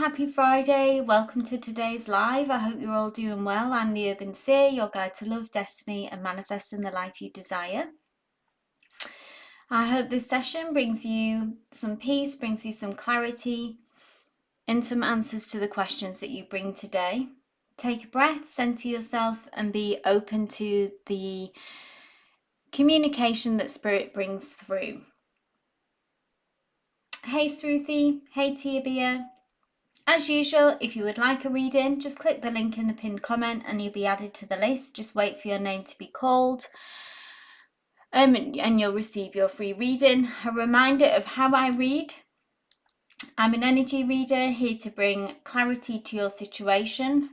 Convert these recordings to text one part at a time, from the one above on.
happy Friday. Welcome to today's live. I hope you're all doing well. I'm the Urban Seer, your guide to love, destiny, and manifesting the life you desire. I hope this session brings you some peace, brings you some clarity, and some answers to the questions that you bring today. Take a breath, center yourself, and be open to the communication that Spirit brings through. Hey Sruthi, hey Tia Bia. As usual, if you would like a reading, just click the link in the pinned comment and you'll be added to the list. Just wait for your name to be called and you'll receive your free reading. A reminder of how I read. I'm an energy reader here to bring clarity to your situation.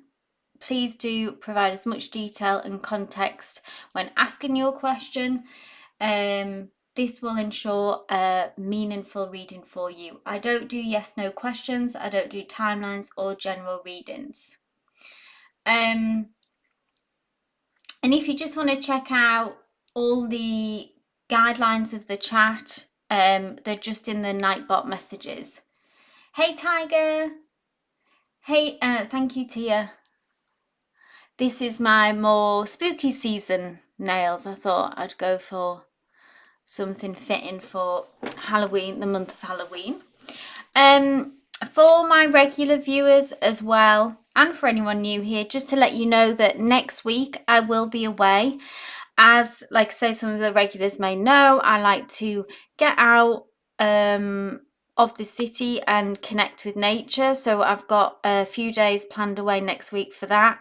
Please do provide as much detail and context when asking your question. This will ensure a meaningful reading for you. I don't do yes/no questions. I don't do timelines or general readings. And if you just want to check out all the guidelines of the chat, they're just in the Nightbot messages. Hey Tiger. Hey, thank you Tia. This is my more spooky season nails. I thought I'd go for something fitting for Halloween, the month of Halloween. For my regular viewers as well, and for anyone new here, just to let you know that next week I will be away. As, like I say, some of the regulars may know, I like to get out of the city and connect with nature. So I've got a few days planned away next week for that.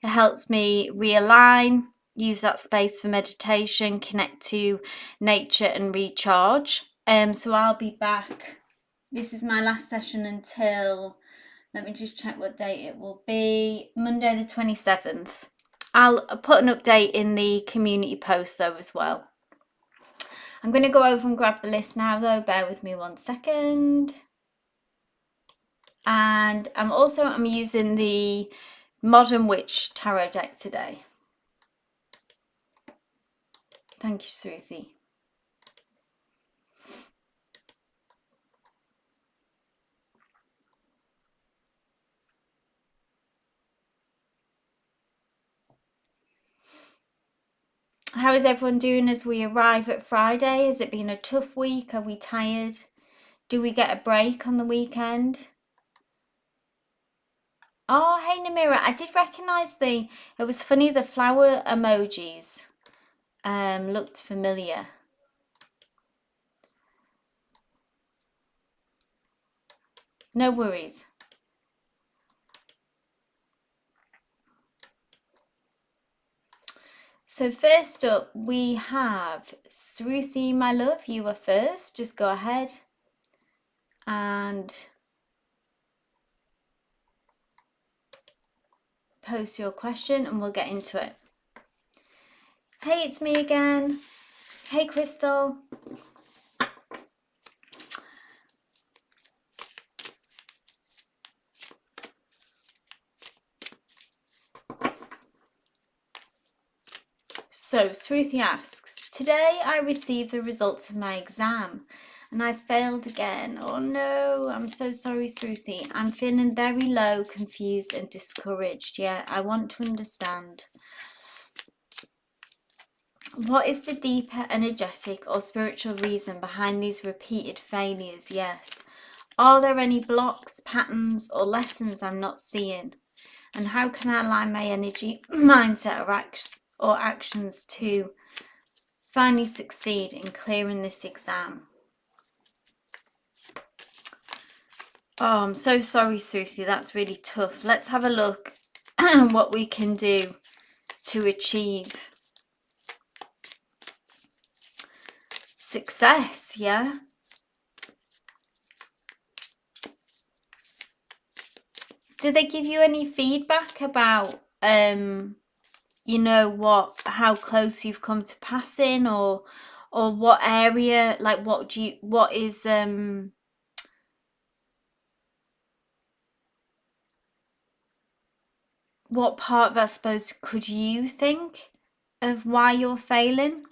It helps me realign, use that space for meditation, connect to nature and recharge. So I'll be back. This is my last session until, let me just check what date it will be, Monday the 27th. I'll put an update in the community post though as well. I'm going to go over and grab the list now though, bear with me 1 second. And I'm using the Modern Witch Tarot deck today. Thank you, Sruthi. How is everyone doing as we arrive at Friday? Has it been a tough week? Are we tired? Do we get a break on the weekend? Oh, hey Namira, I did recognise it was funny, the flower emojis looked familiar. No worries. So first up, we have Sruthi, my love. You are first. Just go ahead and post your question and we'll get into it. Hey, it's me again. Hey, Crystal. So Sruthi asks, today I received the results of my exam and I failed again. Oh no, I'm so sorry, Sruthi. I'm feeling very low, confused and discouraged. Yeah, I want to understand. What is the deeper energetic or spiritual reason behind these repeated failures? Yes. Are there any blocks, patterns or lessons I'm not seeing? And how can I align my energy, mindset or actions to finally succeed in clearing this exam? Oh, I'm so sorry, Sruthi. That's really tough. Let's have a look at what we can do to achieve success, yeah? Do they give you any feedback about, you know, how close you've come to passing, or what area, like what part, I suppose, could you think of why you're failing?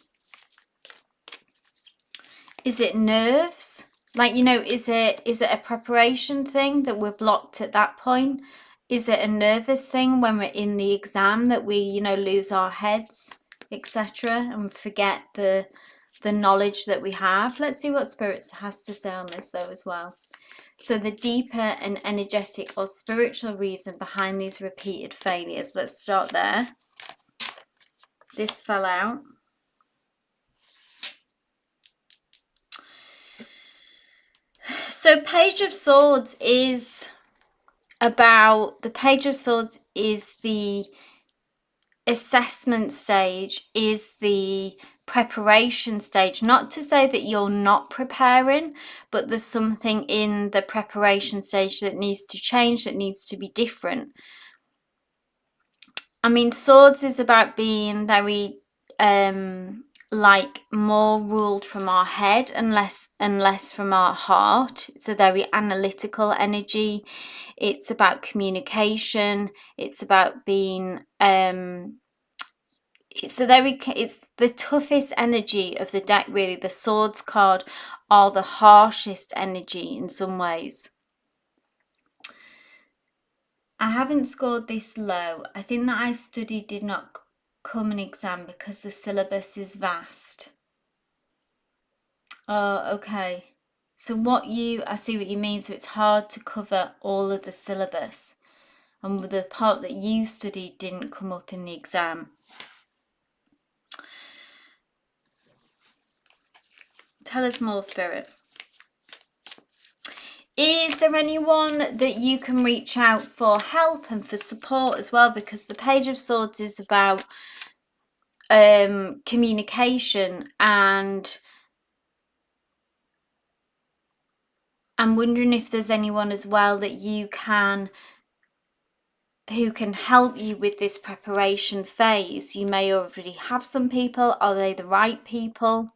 Is it nerves? Like, you know, is it a preparation thing that we're blocked at that point? Is it a nervous thing when we're in the exam that we, you know, lose our heads, etc., and forget the knowledge that we have? Let's see what Spirit has to say on this though as well. So the deeper and energetic or spiritual reason behind these repeated failures. Let's start there. This fell out. So Page of Swords is about, the Page of Swords is the assessment stage, is the preparation stage. Not to say that you're not preparing, but there's something in the preparation stage that needs to change, that needs to be different. I mean, Swords is about being very like more ruled from our head and less from our heart. It's a very analytical energy. It's about communication. It's about being it's the toughest energy of the deck, really. The Swords card are the harshest energy in some ways. I haven't scored this low. I think that I studied did not come an exam because the syllabus is vast. Oh, okay. So I see what you mean. So it's hard to cover all of the syllabus. And the part that you studied didn't come up in the exam. Tell us more, Spirit. Is there anyone that you can reach out for help and for support as well? Because the Page of Swords is about communication, and I'm wondering if there's anyone as well that who can help you with this preparation phase. You may already have some people. Are they the right people?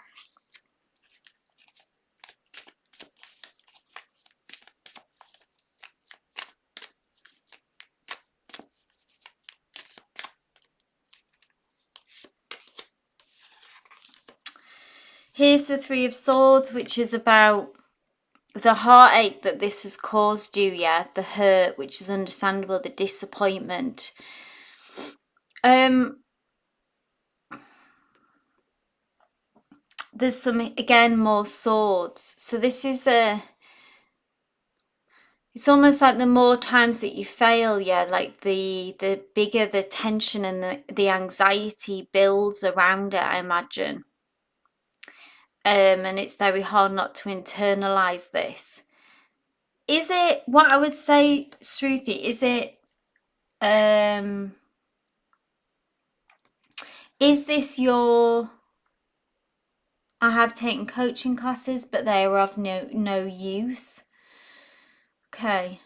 Here's the Three of Swords, which is about the heartache that this has caused you, yeah, the hurt, which is understandable, the disappointment. There's some, again, more swords. So this is it's almost like the more times that you fail, yeah, like the bigger the tension and the anxiety builds around it, I imagine. And it's very hard not to internalize this. Is it, what I would say, Shruti, is this your, I have taken coaching classes, but they are of no use. Okay.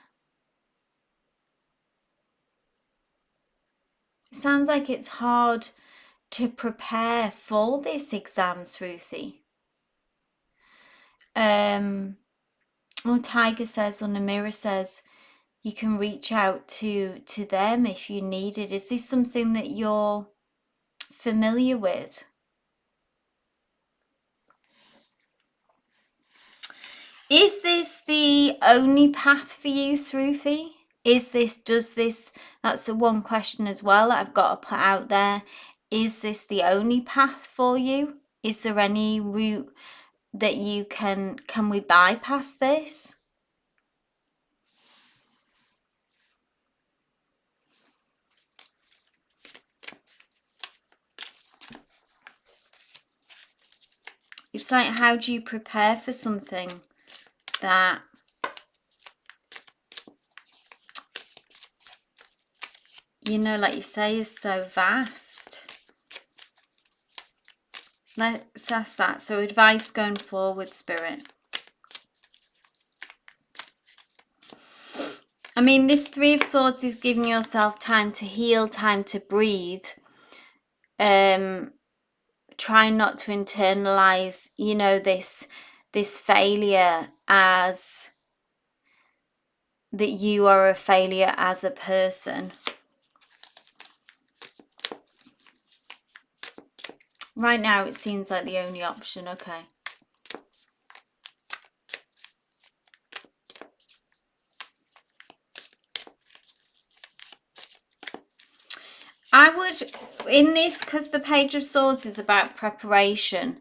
It sounds like it's hard to prepare for this exam, Shruti. Tiger says, on the mirror says, you can reach out to them if you need it. Is this something that you're familiar with? Is this the only path for you, Shruti? That's the one question as well that I've got to put out there. Is this the only path for you? Is there any route that you can we bypass this? It's like, how do you prepare for something that you know, like you say, is so vast? Let's ask that. So advice going forward, Spirit. I mean, this Three of Swords is giving yourself time to heal, time to breathe. Try not to internalize, you know, this failure as that you are a failure as a person. Right now, it seems like the only option. Okay. I would, in this, because the Page of Swords is about preparation,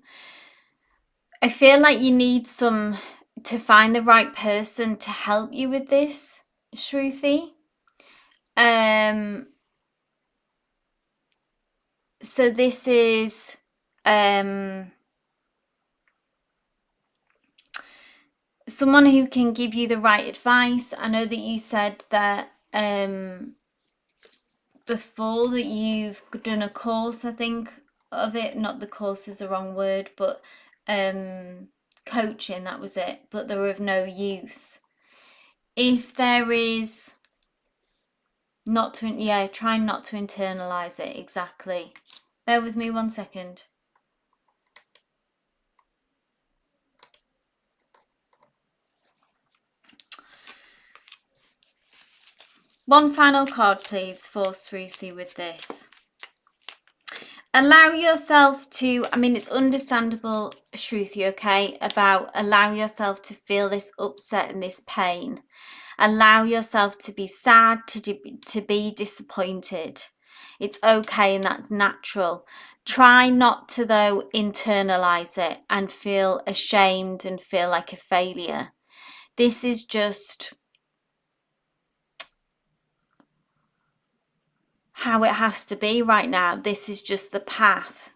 I feel like you need to find the right person to help you with this, Shruti. So this is someone who can give you the right advice. I know that you said that before that you've done a course, I think, of it. Not the course is the wrong word, but coaching, that was it. But they're of no use. If there is try not to internalize it. Exactly. Bear with me 1 second. One final card, please, for Shruti with this. Allow yourself to, I mean, it's understandable, Shruti, okay, about allow yourself to feel this upset and this pain. Allow yourself to be sad, to be disappointed. It's okay and that's natural. Try not to, though, internalize it and feel ashamed and feel like a failure. This is just how it has to be right now. This is just the path.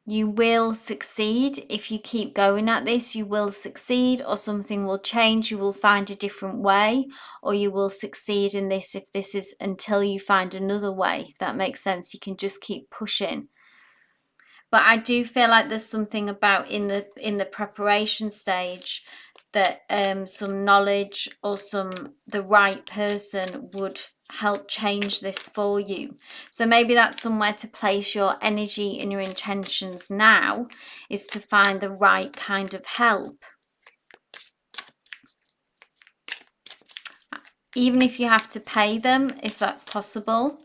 You will succeed if you keep going at this. You will succeed, or something will change. You will find a different way, or you will succeed in this if this is until you find another way. If that makes sense, you can just keep pushing. But I do feel like there's something about in the preparation stage that some knowledge or the right person would help change this for you. So maybe that's somewhere to place your energy and your intentions now, is to find the right kind of help. Even if you have to pay them, if that's possible.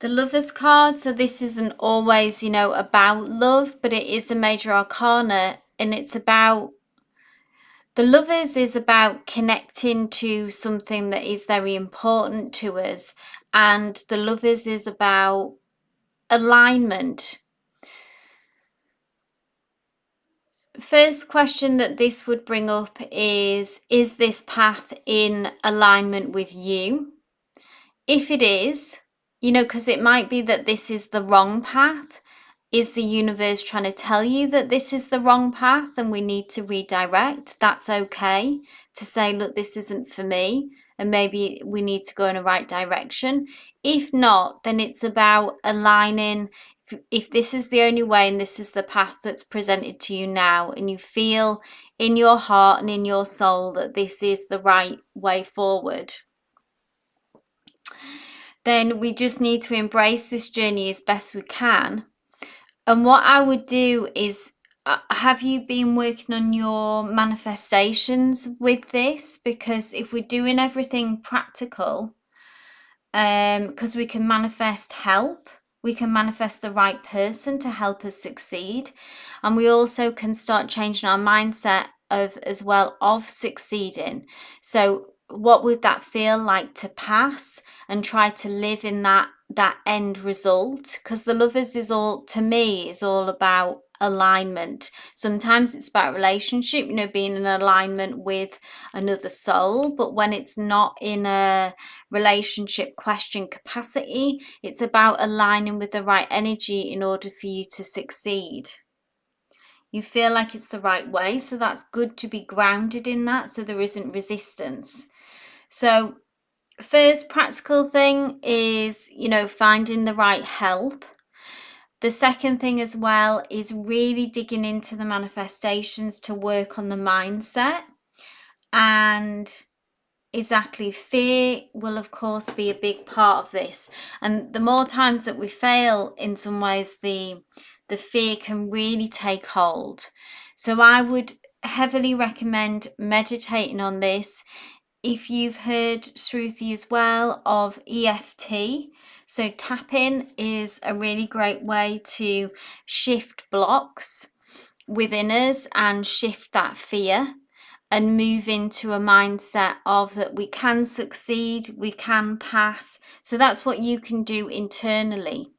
The Lovers card, so this isn't always, about love, but it is a major arcana, and it's about, the Lovers is about connecting to something that is very important to us, and the Lovers is about alignment. First question that this would bring up is this path in alignment with you? If it is, because it might be that this is the wrong path. Is the universe trying to tell you that this is the wrong path and we need to redirect? That's okay to say, look, this isn't for me, and maybe we need to go in a right direction. If not, then it's about aligning. If this is the only way and this is the path that's presented to you now, and you feel in your heart and in your soul that this is the right way forward, then we just need to embrace this journey as best we can. And what I would do is, have you been working on your manifestations with this? Because if we're doing everything practical, because we can manifest help, we can manifest the right person to help us succeed, and we also can start changing our mindset of succeeding. So what would that feel like to pass and try to live in that end result? Because the Lovers is all about alignment. Sometimes it's about relationship, being in alignment with another soul, but when it's not in a relationship question capacity, it's about aligning with the right energy in order for you to succeed. You feel like it's the right way, so that's good to be grounded in that, so there isn't resistance. So first practical thing is, finding the right help. The second thing as well is really digging into the manifestations to work on the mindset. And exactly, fear will of course be a big part of this, and the more times that we fail, in some ways the fear can really take hold. So I would heavily recommend meditating on this. If you've heard, Shruti, as well, of EFT, so tapping is a really great way to shift blocks. within us and shift that fear and move into a mindset of that we can succeed, we can pass. So that's what you can do internally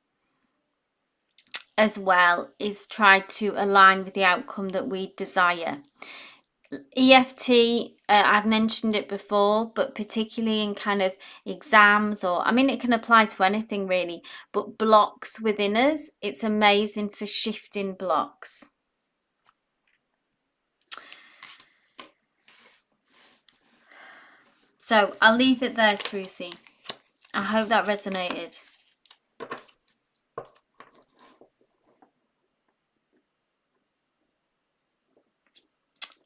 as well, is try to align with the outcome that we desire. EFT, I've mentioned it before, but particularly in kind of exams, or I mean it can apply to anything really, but blocks within us, it's amazing for shifting blocks. So I'll leave it there, Sruthi. I hope that resonated.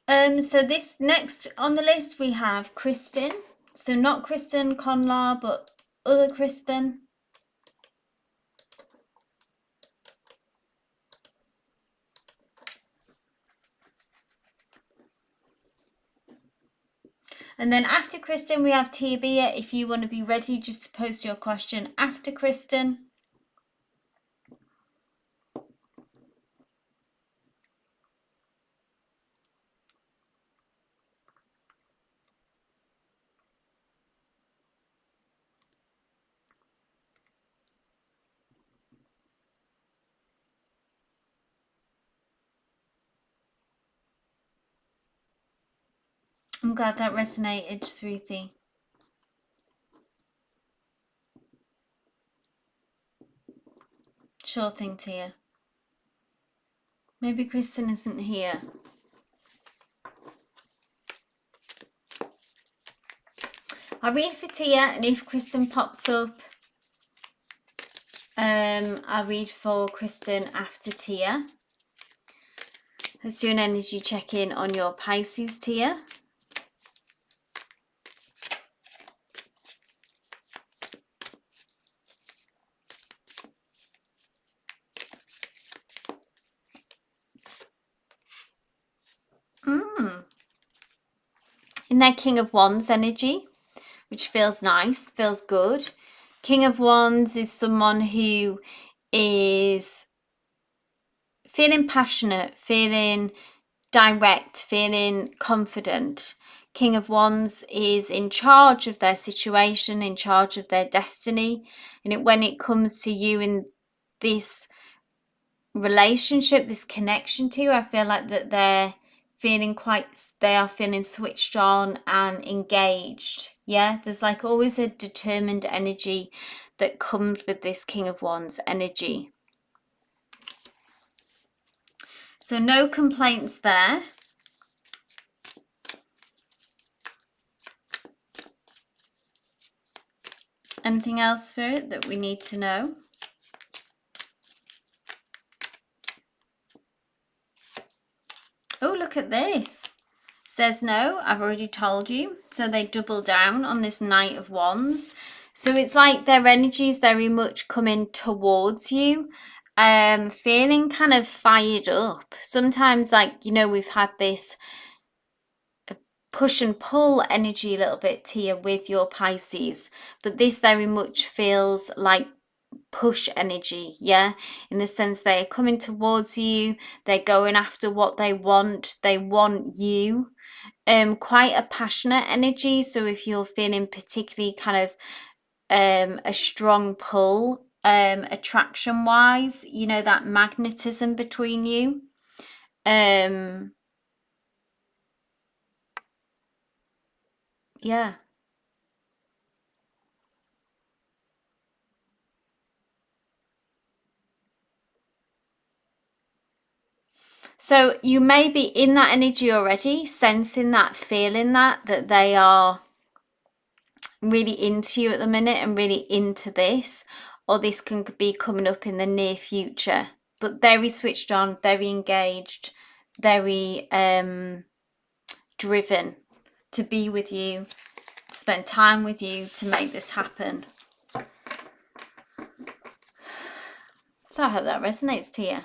So this next on the list we have Kristen. So not Kristen Conlar, but other Kristen. And then after Kristen, we have Tia Bia. If you want to be ready, just post your question after Kristen. I'm glad that resonated, Sruthi. Sure thing, Tia. Maybe Kristen isn't here. I'll read for Tia, and if Kristen pops up, I'll read for Kristen after Tia. Let's do an energy check-in on your Pisces, Tia. In their King of Wands energy, which feels nice, feels good. King of Wands is someone who is feeling passionate, feeling direct, feeling confident. King of Wands is in charge of their situation, in charge of their destiny. And when it comes to you in this relationship, this connection to you, I feel like that they are feeling switched on and engaged. Yeah, there's like always a determined energy that comes with this King of Wands energy. So no complaints there. Anything else, Spirit, that we need to know? Oh, look at this. Says no, I've already told you. So they double down on this Knight of Wands. So it's like their energy is very much coming towards you, feeling kind of fired up. Sometimes, like, you know, we've had this push and pull energy a little bit here with your Pisces, but this very much feels like push energy, yeah, in the sense they're coming towards you, they're going after what they want you. Quite a passionate energy. So if you're feeling particularly kind of a strong pull, attraction wise, you know, that magnetism between you. Yeah. So you may be in that energy already, sensing that, feeling that they are really into you at the minute and really into this, or this can be coming up in the near future, but very switched on, very engaged, very driven to be with you, spend time with you to make this happen. So I hope that resonates to you.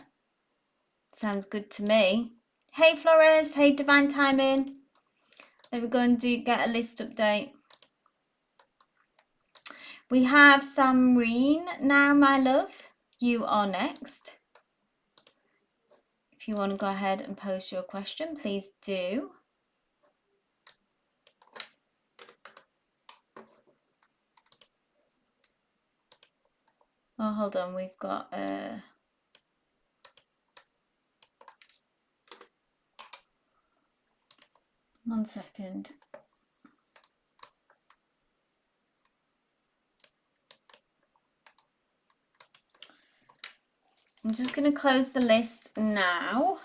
Sounds good to me. Hey Flores, hey Divine Timing. Let me go and get a list update. We have Samreen now, my love. You are next. If you want to go ahead and post your question, please do. Oh, hold on, we've got 1 second. I'm just going to close the list now.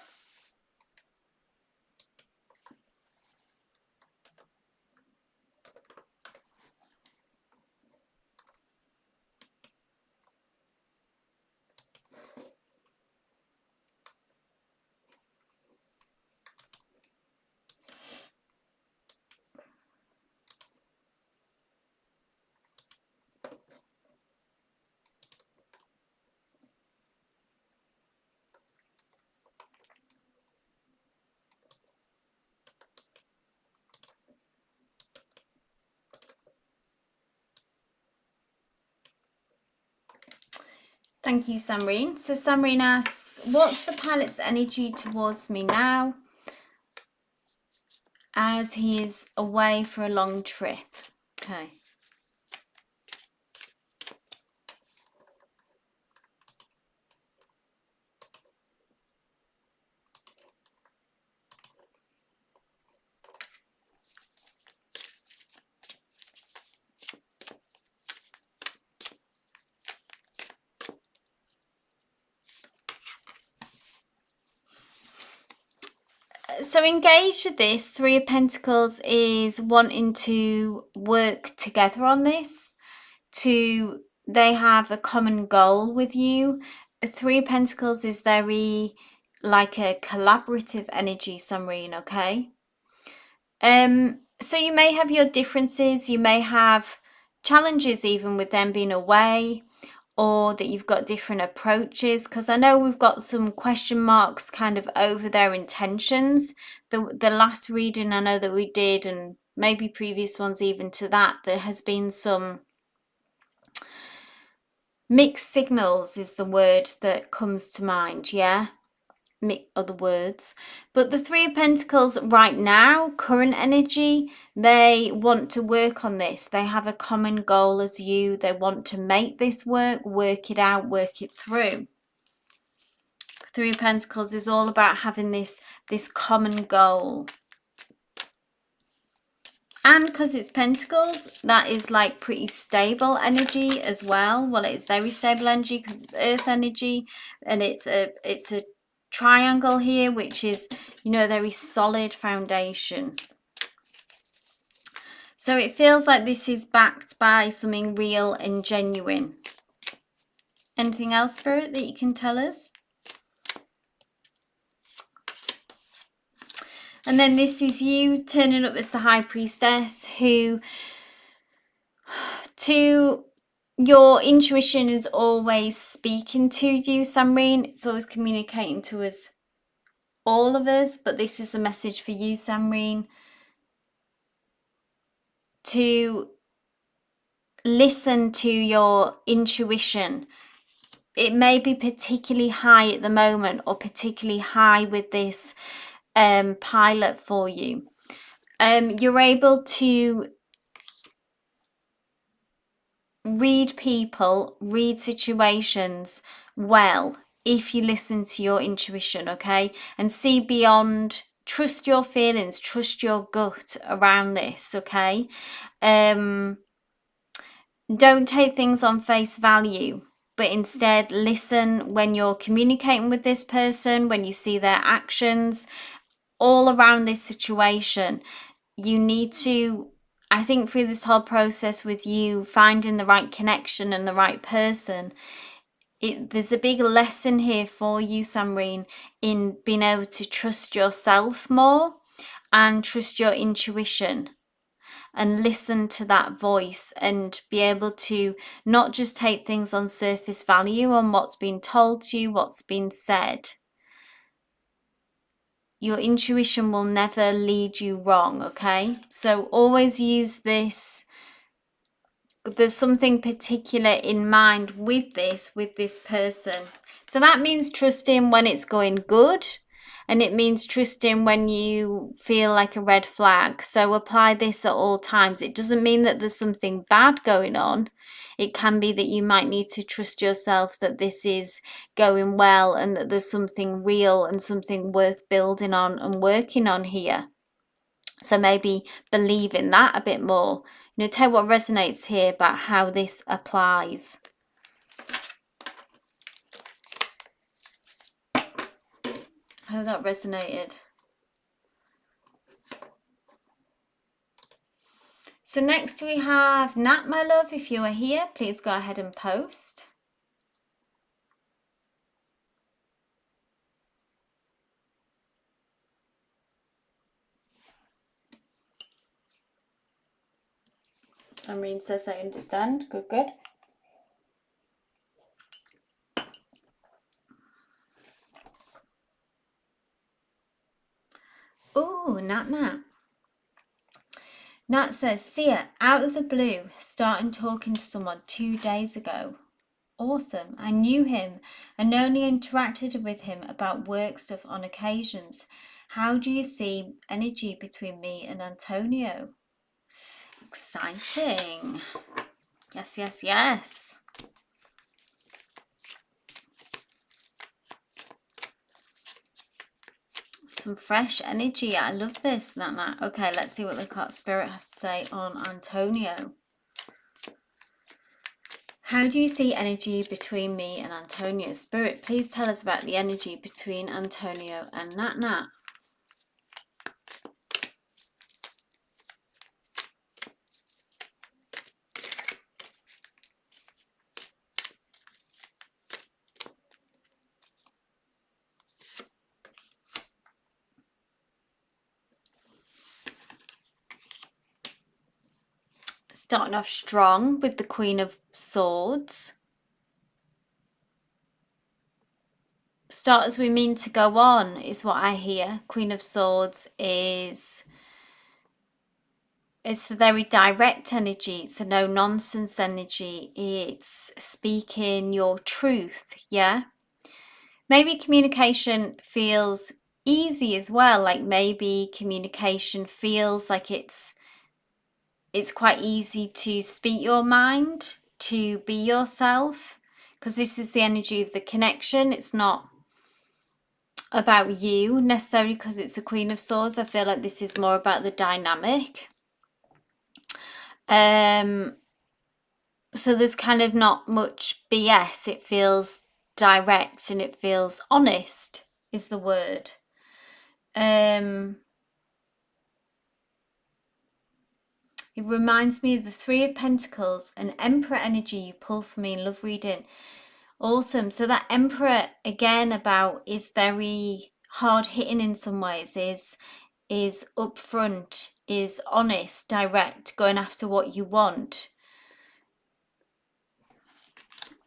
Thank you, Samreen. So Samreen asks, what's the pilot's energy towards me now as he is away for a long trip? Okay. So engaged with this, Three of Pentacles is wanting to work together on this. They have a common goal with you. Three of Pentacles is very like a collaborative energy, Samreen, okay? So you may have your differences, you may have challenges even with them being away, or that you've got different approaches, because I know we've got some question marks kind of over their intentions. The last reading I know that we did, and maybe previous ones even to that, there has been some mixed signals is the word that comes to mind, yeah? Other words. But the Three of Pentacles right now, current energy, they want to work on this. They have a common goal as you. They want to make this work it out, work it through. Three of Pentacles is all about having this common goal. And because it's Pentacles, that is like pretty stable energy as well. Well, it's very stable energy because it's Earth energy, and it's a triangle here, which is, you know, a very solid foundation. So it feels like this is backed by something real and genuine. Anything else, Spirit, that you can tell us? And then this is you turning up as the High Priestess, who, your intuition is always speaking to you, Samreen. It's always communicating to us, all of us, but this is a message for you, Samreen, to listen to your intuition. It may be particularly high at the moment, or particularly high with this pilot for you. You're able to read people, read situations well if you listen to your intuition, okay? And see beyond, trust your feelings, trust your gut around this, okay? Don't take things on face value, but instead listen when you're communicating with this person, when you see their actions all around this situation. You need to, I think, through this whole process with you finding the right connection and the right person, there's a big lesson here for you, Samreen, in being able to trust yourself more and trust your intuition and listen to that voice, and be able to not just take things on surface value on what's been told to you, what's been said. Your intuition will never lead you wrong, okay? So always use this. There's something particular in mind with this person. So that means trusting when it's going good, and it means trusting when you feel like a red flag. So apply this at all times. It doesn't mean that there's something bad going on. It can be that you might need to trust yourself that this is going well and that there's something real and something worth building on and working on here. So maybe believe in that a bit more. You know, tell what resonates here about how this applies. How that resonated. So next we have Nat, my love. If you are here, please go ahead and post. Amreen says I understand. Good, good. Ooh, Nat. Nat says, Seer, out of the blue, starting talking to someone 2 days ago. Awesome. I knew him and only interacted with him about work stuff on occasions. How do you see energy between me and Antonio? Exciting. Yes, yes, yes. Some fresh energy. I love this, Nat. Okay, let's see what the Spirit has to say on Antonio. How do you see energy between me and Antonio? Spirit, please tell us about the energy between Antonio and Nat. Starting off strong with the Queen of Swords. Start as we mean to go on is what I hear. Queen of Swords is... it's the very direct energy. It's a no nonsense energy. It's speaking your truth, yeah? Maybe communication feels easy as well. Like maybe communication feels like it's quite easy to speak your mind, to be yourself, because this is the energy of the connection. It's not about you necessarily because it's a Queen of Swords. I feel like this is more about the dynamic. So there's kind of not much BS. It feels direct and it feels honest is the word. It reminds me of the Three of Pentacles and Emperor energy you pull for me in love reading. Awesome. So that Emperor again is very hard hitting in some ways, is upfront, is honest, direct, going after what you want.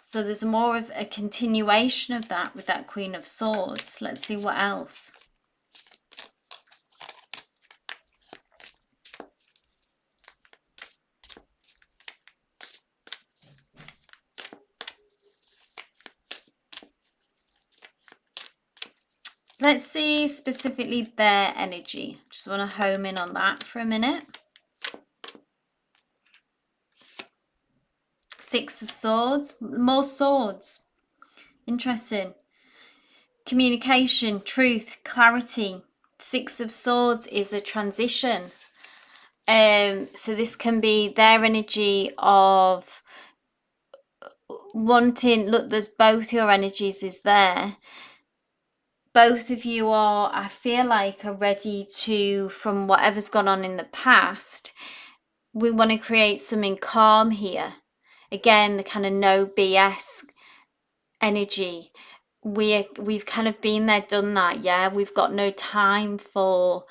So there's more of a continuation of that with that Queen of Swords. Let's see what else. Let's see specifically their energy. Just want to home in on that for a minute. Six of Swords, more swords. Interesting. Communication, truth, clarity. Six of Swords is a transition. So this can be their energy of wanting, look, there's both your energies is there. Both of you are, I feel like, are ready to, from whatever's gone on in the past, we want to create something calm here. Again, the kind of no BS energy. We've kind of been there, done that, yeah? We've got no time for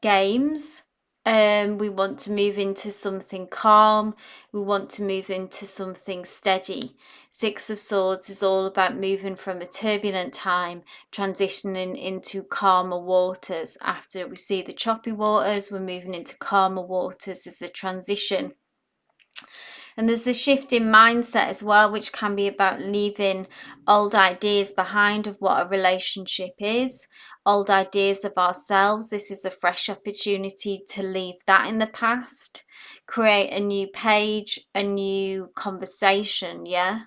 games. We want to move into something calm. We want to move into something steady. Six of Swords is all about moving from a turbulent time, transitioning into calmer waters. After we see the choppy waters, we're moving into calmer waters as a transition. And there's a shift in mindset as well, which can be about leaving old ideas behind of what a relationship is, old ideas of ourselves. This is a fresh opportunity to leave that in the past, create a new page, a new conversation, yeah?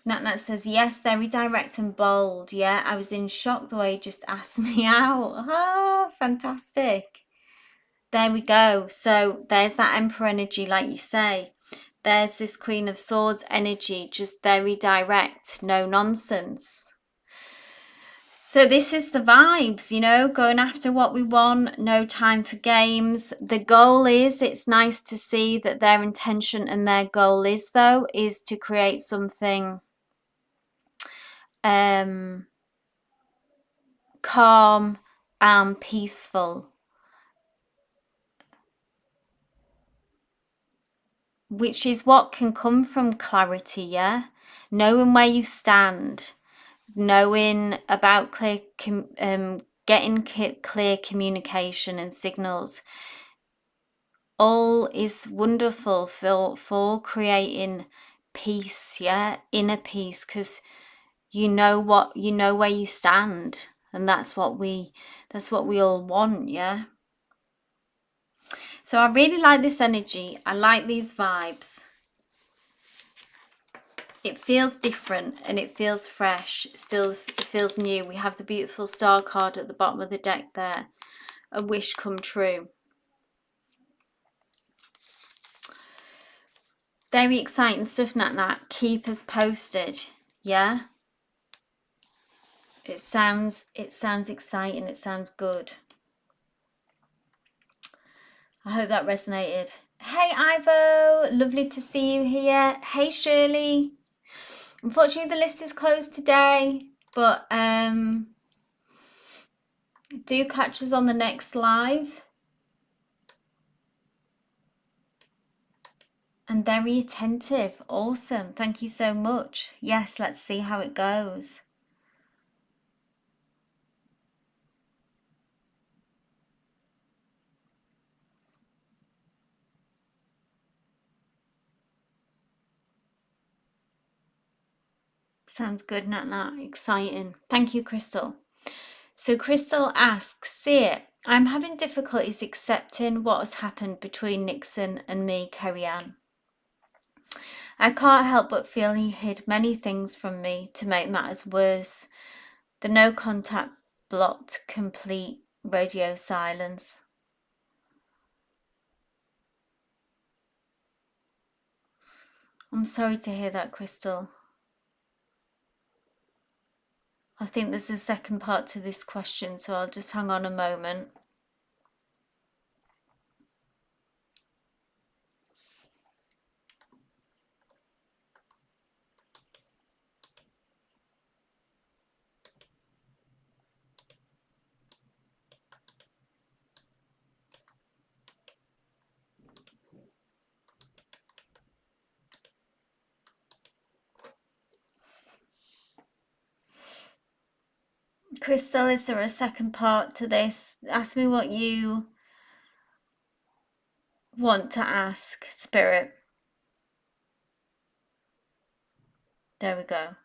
Nat says, yes, very direct and bold. Yeah, I was in shock the way you just asked me out. Oh, fantastic. There we go. So there's that Emperor energy, like you say. There's this Queen of Swords energy, just very direct, no nonsense. So this is the vibes, you know, going after what we want, no time for games. The goal is, it's nice to see that their intention and their goal is, though, is to create something calm and peaceful, which is what can come from clarity, yeah? Knowing where you stand, knowing about getting clear communication and signals, all is wonderful for creating peace, yeah? Inner peace, because you know where you stand, and that's what we all want, yeah? So I really like this energy. I like these vibes. It feels different and it feels fresh. Still, it feels new. We have the beautiful star card at the bottom of the deck there. A wish come true. Very exciting stuff, Nat. Keep us posted. Yeah? It sounds exciting. It sounds good. I hope that resonated. Hey, Ivo. Lovely to see you here. Hey, Shirley. Unfortunately, the list is closed today, but do catch us on the next live. And very attentive. Awesome. Thank you so much. Yes, let's see how it goes. Sounds good, Nat. Exciting. Thank you, Crystal. So Crystal asks, Seer, I'm having difficulties accepting what has happened between Nixon and me, Kerry Ann. I can't help but feel he hid many things from me to make matters worse. The no contact blocked, complete radio silence. I'm sorry to hear that, Crystal. I think there's a second part to this question, so I'll just hang on a moment. Crystal, is there a second part to this? Ask me what you want to ask, Spirit. There we go.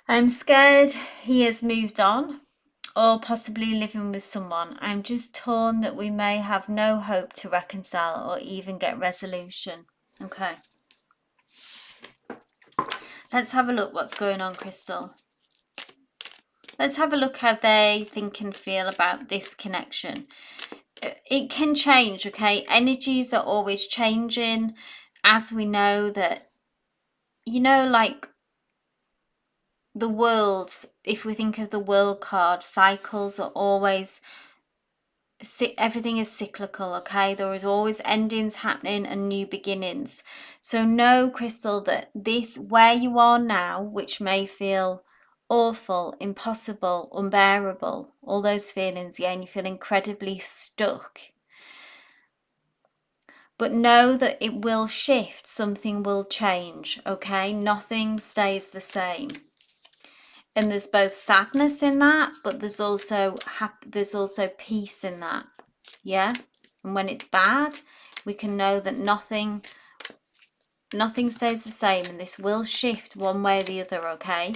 I'm scared he has moved on or possibly living with someone. I'm just torn that we may have no hope to reconcile or even get resolution. Okay. Let's have a look what's going on, Crystal. Let's have a look how they think and feel about this connection. It can change, okay? Energies are always changing, as we know that, you know, like the worlds, if we think of the world card, cycles are always, everything is cyclical, okay? There is always endings happening and new beginnings. So know, Crystal, that this, where you are now, which may feel awful, impossible, unbearable, all those feelings, yeah, and you feel incredibly stuck. But know that it will shift, something will change, okay? Nothing stays the same. And there's both sadness in that, but there's also peace in that. Yeah. And when it's bad, we can know that nothing stays the same, and this will shift one way or the other. Okay,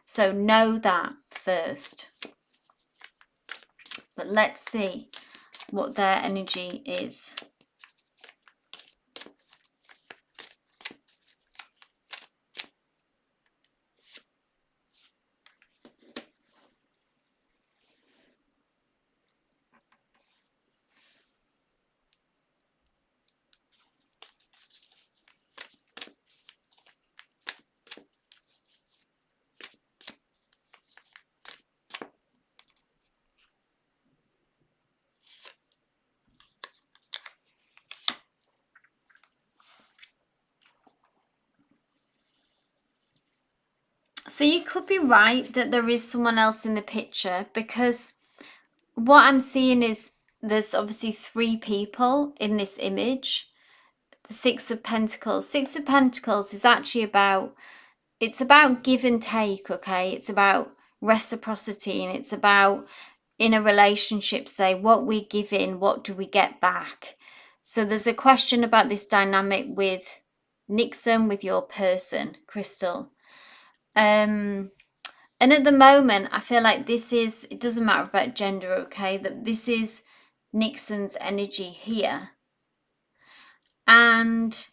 so know that first. But let's see what their energy is. So you could be right that there is someone else in the picture, because what I'm seeing is there's obviously 3 people in this image. The Six of Pentacles. Six of Pentacles is actually about, it's about give and take, okay? It's about reciprocity, and it's about, in a relationship, say, what we give in, what do we get back? So there's a question about this dynamic with Nixon, with your person, Crystal. And at the moment, I feel like this is, it doesn't matter about gender, okay, that this is Nixon's energy here. And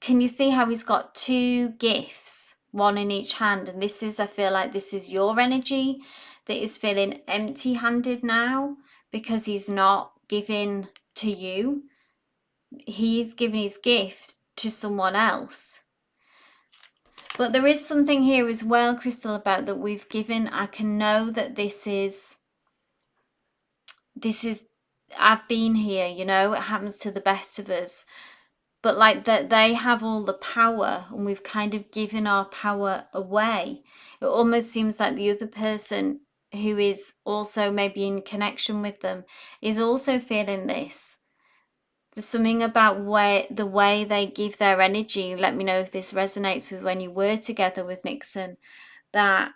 can you see how he's got 2 gifts, one in each hand? And this is, I feel like this is your energy that is feeling empty-handed now, because he's not giving to you. He's giving his gift to someone else. But there is something here as well, Crystal, about that we've given. I can know that this is, I've been here, you know, it happens to the best of us. But like that, they have all the power, and we've kind of given our power away. It almost seems like the other person who is also maybe in connection with them is also feeling this. There's something about the way they give their energy. Let me know if this resonates with when you were together with Nixon, that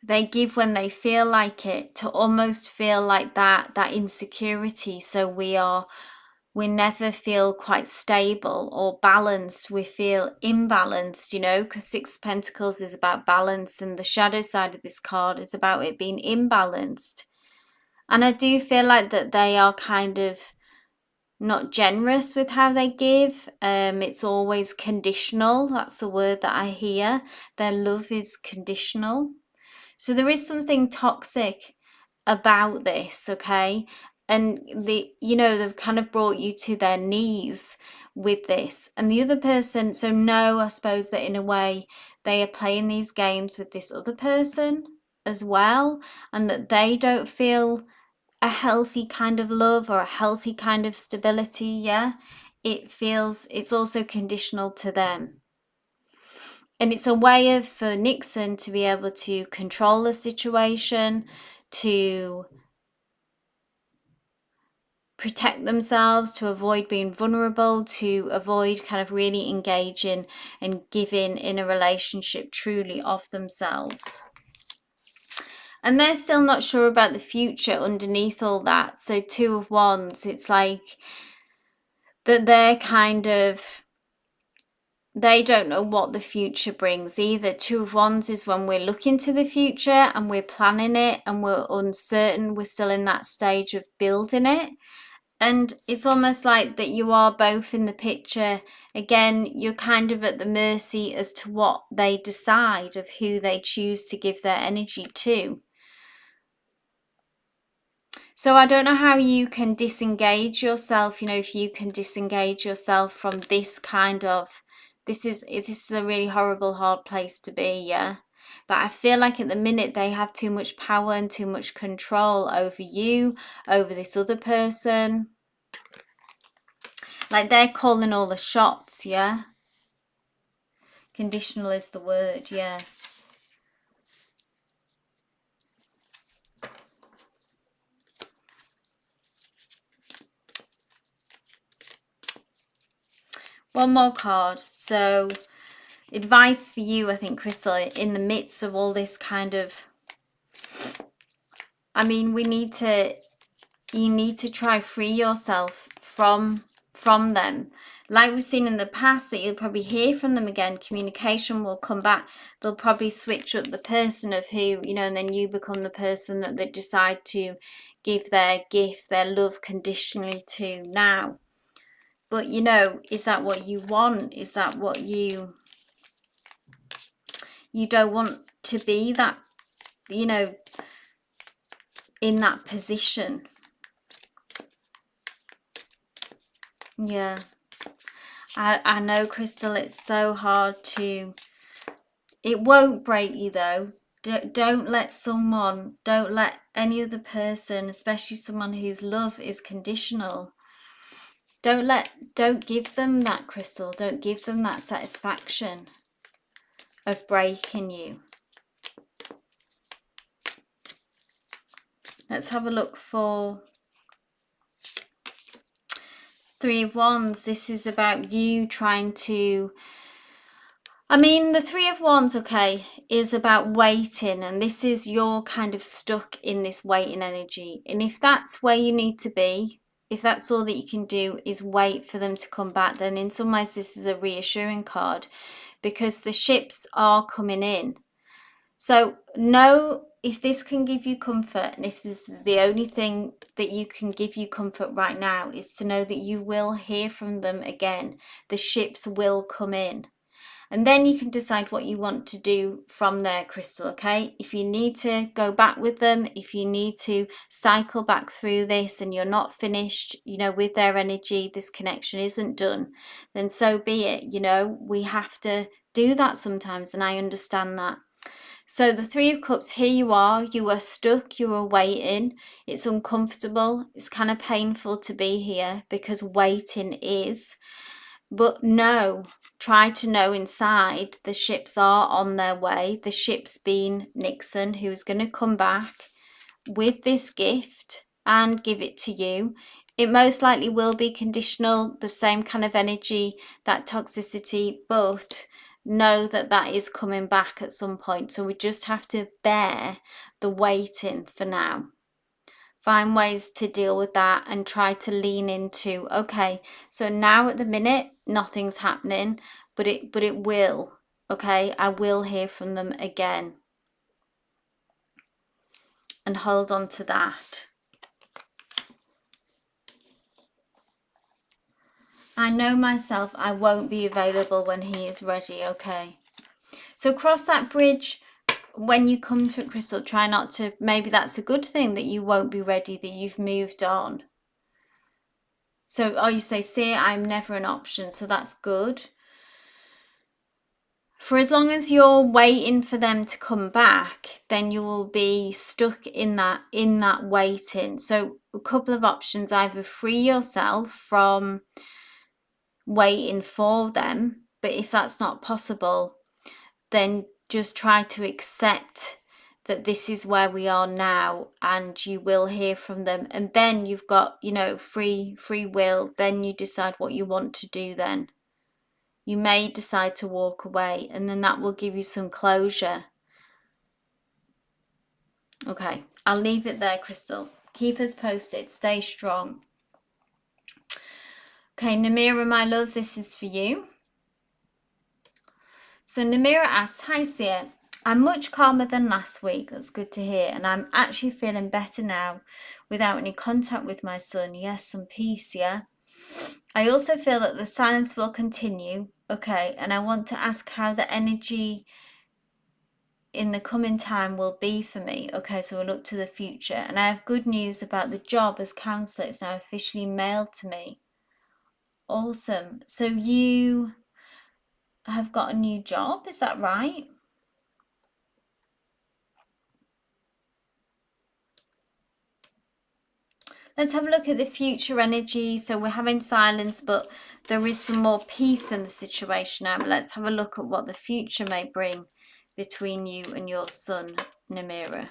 they give when they feel like it, to almost feel like that insecurity. So we never feel quite stable or balanced. We feel imbalanced, you know, because Six of Pentacles is about balance, and the shadow side of this card is about it being imbalanced. And I do feel like that they are kind of not generous with how they give. It's always conditional. That's the word that I hear. Their love is conditional. So there is something toxic about this, okay? And they've kind of brought you to their knees with this. And the other person, so no, I suppose that in a way they are playing these games with this other person as well, and that they don't feel a healthy kind of love or a healthy kind of stability. Yeah, it's also conditional to them. And it's a way for Nixon to be able to control the situation, to protect themselves, to avoid being vulnerable, to avoid kind of really engaging and giving in a relationship truly of themselves. And they're still not sure about the future underneath all that. So 2 of Wands, it's like that they're kind of, they don't know what the future brings either. 2 of Wands is when we're looking to the future and we're planning it and we're uncertain. We're still in that stage of building it. And it's almost like that you are both in the picture. Again, you're kind of at the mercy as to what they decide, of who they choose to give their energy to. So I don't know how you can disengage yourself, you know, if you can disengage yourself from this kind of, this is a really horrible, hard place to be, yeah? But I feel like at the minute they have too much power and too much control over you, over this other person. Like they're calling all the shots, yeah? Conditional is the word, yeah. One more card. So advice for you, I think, Crystal, in the midst of all this kind of, I mean, you need to try free yourself from them. Like we've seen in the past, that you'll probably hear from them again. Communication will come back. They'll probably switch up the person of who, you know, and then you become the person that they decide to give their gift, their love conditionally to now. But, you know, is that what you want? Is that what you don't want to be, that, you know, in that position? Yeah. I know, Crystal, it's so hard to, it won't break you though. Don't let any other person, especially someone whose love is conditional, don't give them that, Crystal. Don't give them that satisfaction of breaking you. Let's have a look for Three of Wands. This is about you trying to, I mean, the Three of Wands, okay, is about waiting, and this is you're kind of stuck in this waiting energy. And if that's where you need to be, if that's all that you can do is wait for them to come back, then in some ways this is a reassuring card, because the ships are coming in. So know, if this can give you comfort, and if this is the only thing that you can give you comfort right now, is to know that you will hear from them again. The ships will come in. And then you can decide what you want to do from there, Crystal, okay? If you need to go back with them, if you need to cycle back through this and you're not finished, you know, with their energy, this connection isn't done, then so be it. You know, we have to do that sometimes, and I understand that. So the Three of Cups, here you are stuck, you are waiting. It's uncomfortable. It's kind of painful to be here, because waiting is. But try to know inside the ships are on their way. The ships being Nixon, who's going to come back with this gift and give it to you. It most likely will be conditional, the same kind of energy, that toxicity, but know that that is coming back at some point. So we just have to bear the waiting for now. Find ways to deal with that and try to lean into, okay, so now at the minute nothing's happening, but it will, okay? I will hear from them again. And hold on to that. I know myself, I won't be available when he is ready, okay? So cross that bridge when you come to it, Crystal. Try not to, maybe that's a good thing that you won't be ready, that you've moved on. So, you say, Seer, I'm never an option, so that's good. For as long as you're waiting for them to come back, then you will be stuck in that waiting. So a couple of options: either free yourself from waiting for them, but if that's not possible, then just try to accept that this is where we are now, and you will hear from them. And then you've got, you know, free will. Then you decide what you want to do then. You may decide to walk away, and then that will give you some closure. Okay, I'll leave it there, Crystal. Keep us posted. Stay strong. Okay, Namira, my love, this is for you. So Namira asks, hi Seer, I'm much calmer than last week. That's good to hear. And I'm actually feeling better now without any contact with my son. Yes, some peace, yeah. I also feel that the silence will continue. Okay, and I want to ask how the energy in the coming time will be for me. Okay, so we'll look to the future. And I have good news about the job as counsellor. It's now officially mailed to me. Awesome. So you have got a new job, is that right? Let's have a look at the future energy. So we're having silence, but there is some more peace in the situation now. But let's have a look at what the future may bring between you and your son, Namira.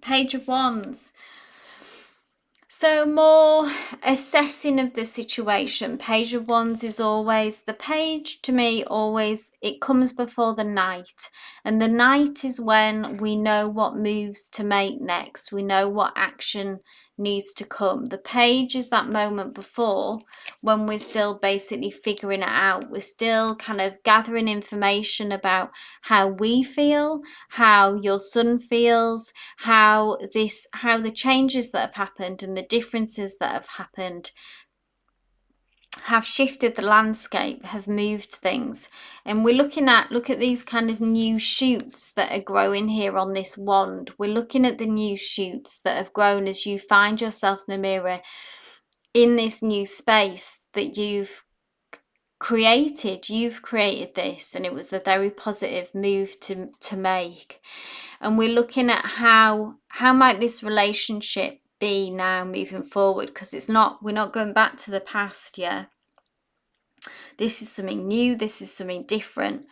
Page of Wands. So more assessing of the situation. Page of Wands is always, the page to me always, it comes before the Knight. And the Knight is when we know what moves to make next. We know what action needs to come. The page is that moment before, when we're still basically figuring it out. We're still kind of gathering information about how we feel, how your son feels, how the changes that have happened and the differences that have happened have shifted the landscape, have moved things. And we're look at these kind of new shoots that are growing here on this wand. We're looking at the new shoots that have grown as you find yourself in the mirror in this new space that you've created this, and it was a very positive move to make. And we're looking at how might this relationship be now moving forward, because we're not going back to the past. Yeah, this is something new, this is something different,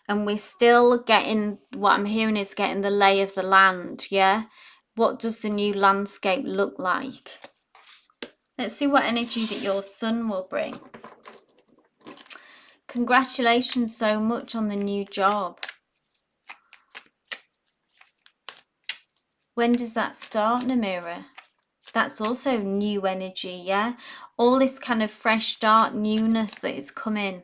and we're still getting, what I'm hearing is getting the lay of the land. Yeah, what does the new landscape look like? Let's see what energy that your son will bring. Congratulations so much on the new job. When does that start, Namira? That's also new energy, yeah? All this kind of fresh start, newness that is coming.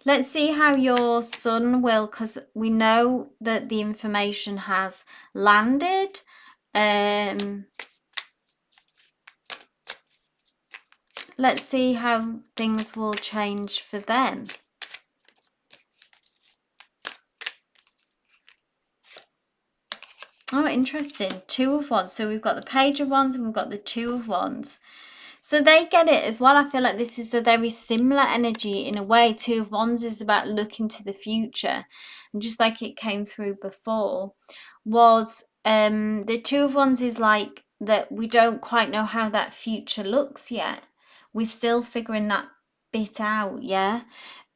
Let's see how your son will, because we know that the information has landed. Let's see how things will change for them. Oh, interesting. Two of Wands. So we've got the Page of Wands and we've got the Two of Wands. So they get it as well. I feel like this is a very similar energy in a way. Two of Wands is about looking to the future. And just like it came through before, was the Two of Wands is like that we don't quite know how that future looks yet. We're still figuring that bit out, yeah?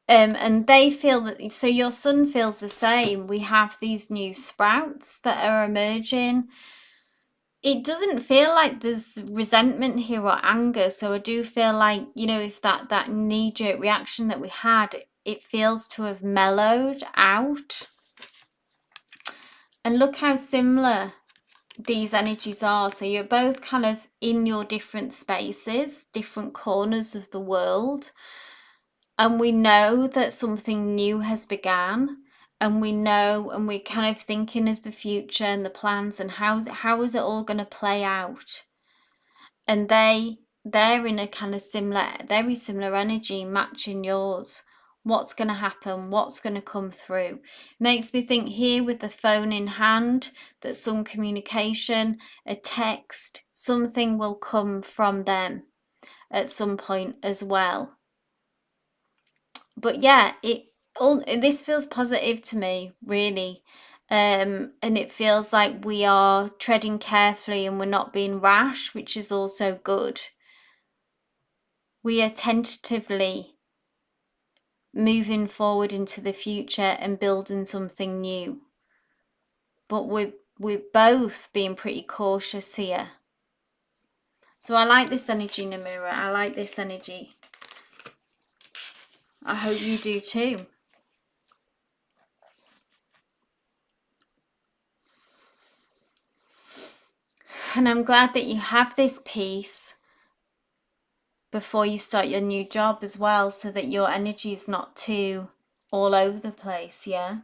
And they feel that, so your son feels the same. We have these new sprouts that are emerging. It doesn't feel like there's resentment here or anger. So I do feel like, you know, if that knee-jerk reaction that we had, it feels to have mellowed out. And look how similar these energies are. So you're both kind of in your different spaces, different corners of the world. And we know that something new has begun, and we know, and we're kind of thinking of the future and the plans and how is it all going to play out. And they're in a kind of very similar energy, matching yours. What's going to happen? What's going to come through? Makes me think here with the phone in hand that some communication, a text, something will come from them at some point as well. But yeah, this feels positive to me, really. And it feels like we are treading carefully and we're not being rash, which is also good. We are tentatively moving forward into the future and building something new. But we're both being pretty cautious here. So I like this energy, Namira. I like this energy. I hope you do too. And I'm glad that you have this peace before you start your new job as well, so that your energy is not too all over the place, yeah?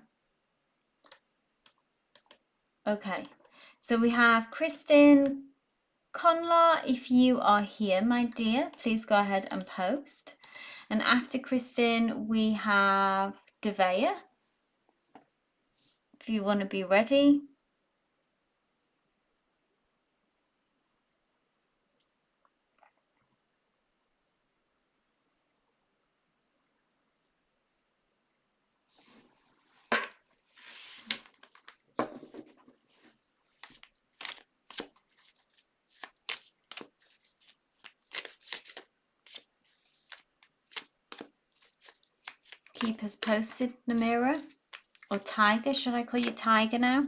Okay, so we have Kristen Conlar. If you are here, my dear, please go ahead and post. And after Kristen, we have Devea. If you want to be ready. Keep us posted, Namira. Or Tiger, should I call you Tiger now?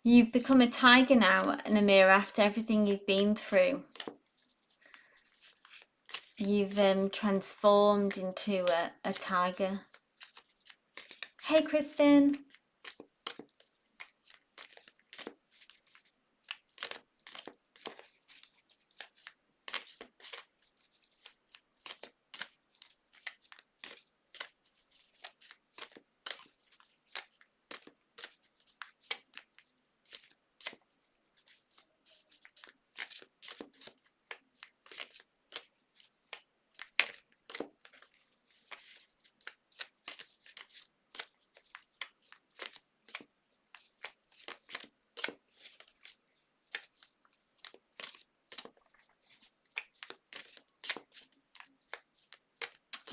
You've become a tiger now, Namira, after everything you've been through. You've transformed into a tiger. Hey, Kristen.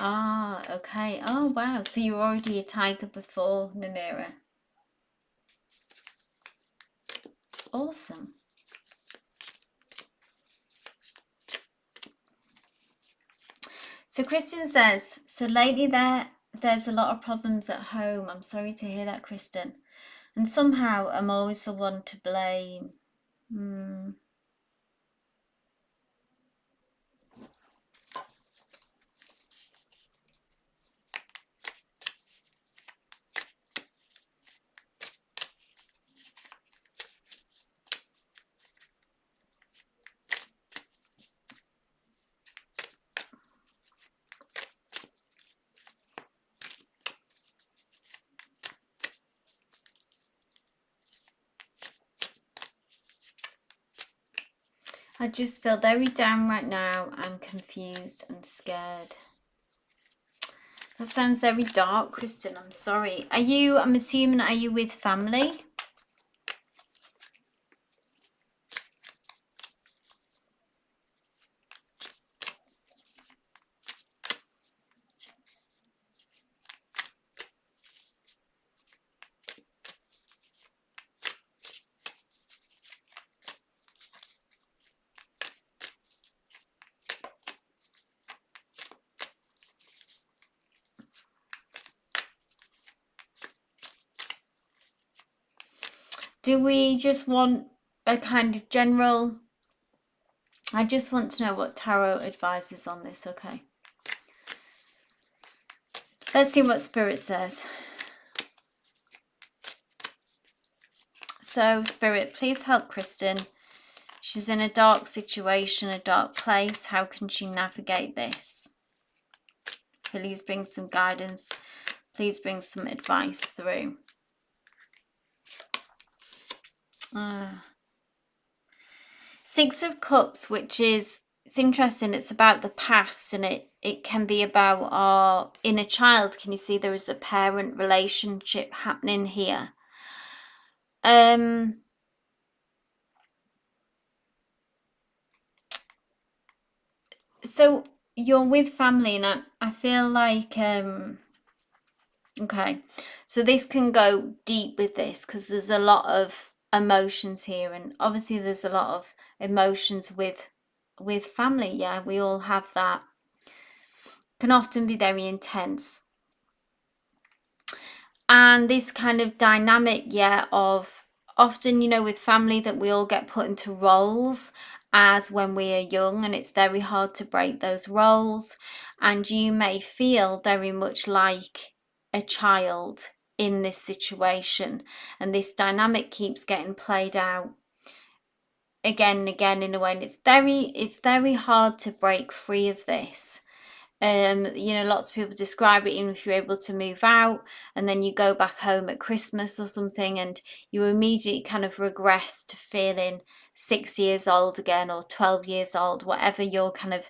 Ah, okay. Oh, wow. So you were already a tiger before, Namira. Awesome. So Kristen says, so lately there's a lot of problems at home. I'm sorry to hear that, Kristen. And somehow I'm always the one to blame. I just feel very down right now. I'm confused and scared. That sounds very dark, Kristen. I'm sorry. I'm assuming, are you with family? Do we just want a kind of general... I just want to know what tarot advises on this, okay? Let's see what Spirit says. So, Spirit, please help Kristen. She's in a dark situation, a dark place. How can she navigate this? Please bring some guidance. Please bring some advice through. Six of Cups, which is, it's interesting, it's about the past, and it can be about our inner child. Can you see there is a parent relationship happening here? So you're with family, and I feel like okay, so this can go deep with this because there's a lot of emotions here, and obviously there's a lot of emotions with family. Yeah, we all have that. Can often be very intense. And this kind of dynamic, yeah, of often, you know, with family, that we all get put into roles as when we are young, and it's very hard to break those roles. And you may feel very much like a child in this situation, and this dynamic keeps getting played out again and again in a way, and it's very hard to break free of this. You know, lots of people describe it, even if you're able to move out and then you go back home at Christmas or something, and you immediately kind of regress to feeling 6 years old again, or 12 years old, whatever your kind of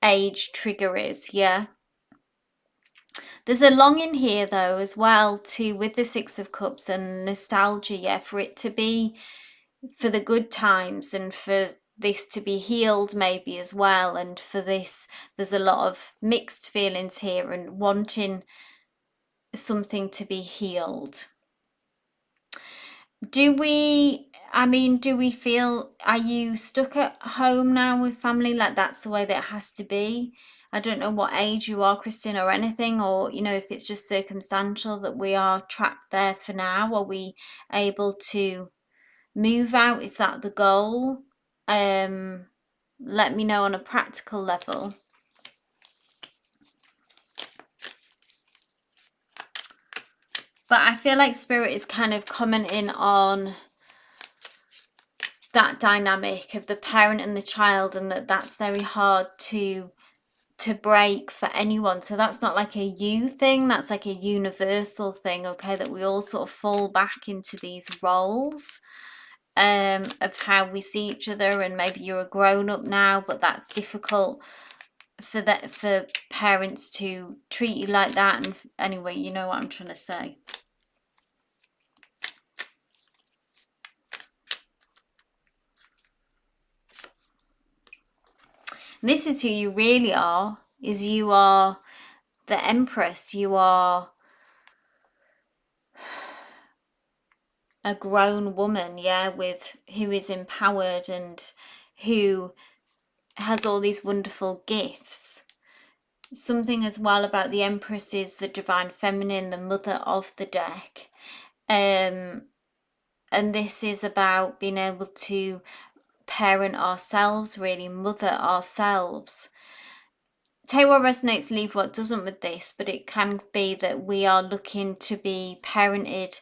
age trigger is. Yeah. There's a longing here though as well, to with the Six of Cups and nostalgia, yeah, for it to be, for the good times, and for this to be healed maybe as well. And for this, there's a lot of mixed feelings here, and wanting something to be healed. Do we feel, are you stuck at home now with family, like that's the way that it has to be? I don't know what age you are, Christine, or anything, or, you know, if it's just circumstantial that we are trapped there for now. Are we able to move out? Is that the goal? Let me know on a practical level. But I feel like Spirit is kind of commenting on that dynamic of the parent and the child, and that's very hard to break for anyone. So that's not like a you thing, that's like a universal thing, okay, that we all sort of fall back into these roles of how we see each other. And maybe you're a grown-up now, but that's difficult for parents to treat you like that. And anyway, you know what I'm trying to say. And this is who you really are, is you are the Empress. You are a grown woman, yeah, with who is empowered and who has all these wonderful gifts. Something as well about the Empress is the divine feminine, the mother of the deck. And this is about being able to parent ourselves, really mother ourselves. Take what resonates, leave what doesn't with this, but it can be that we are looking to be parented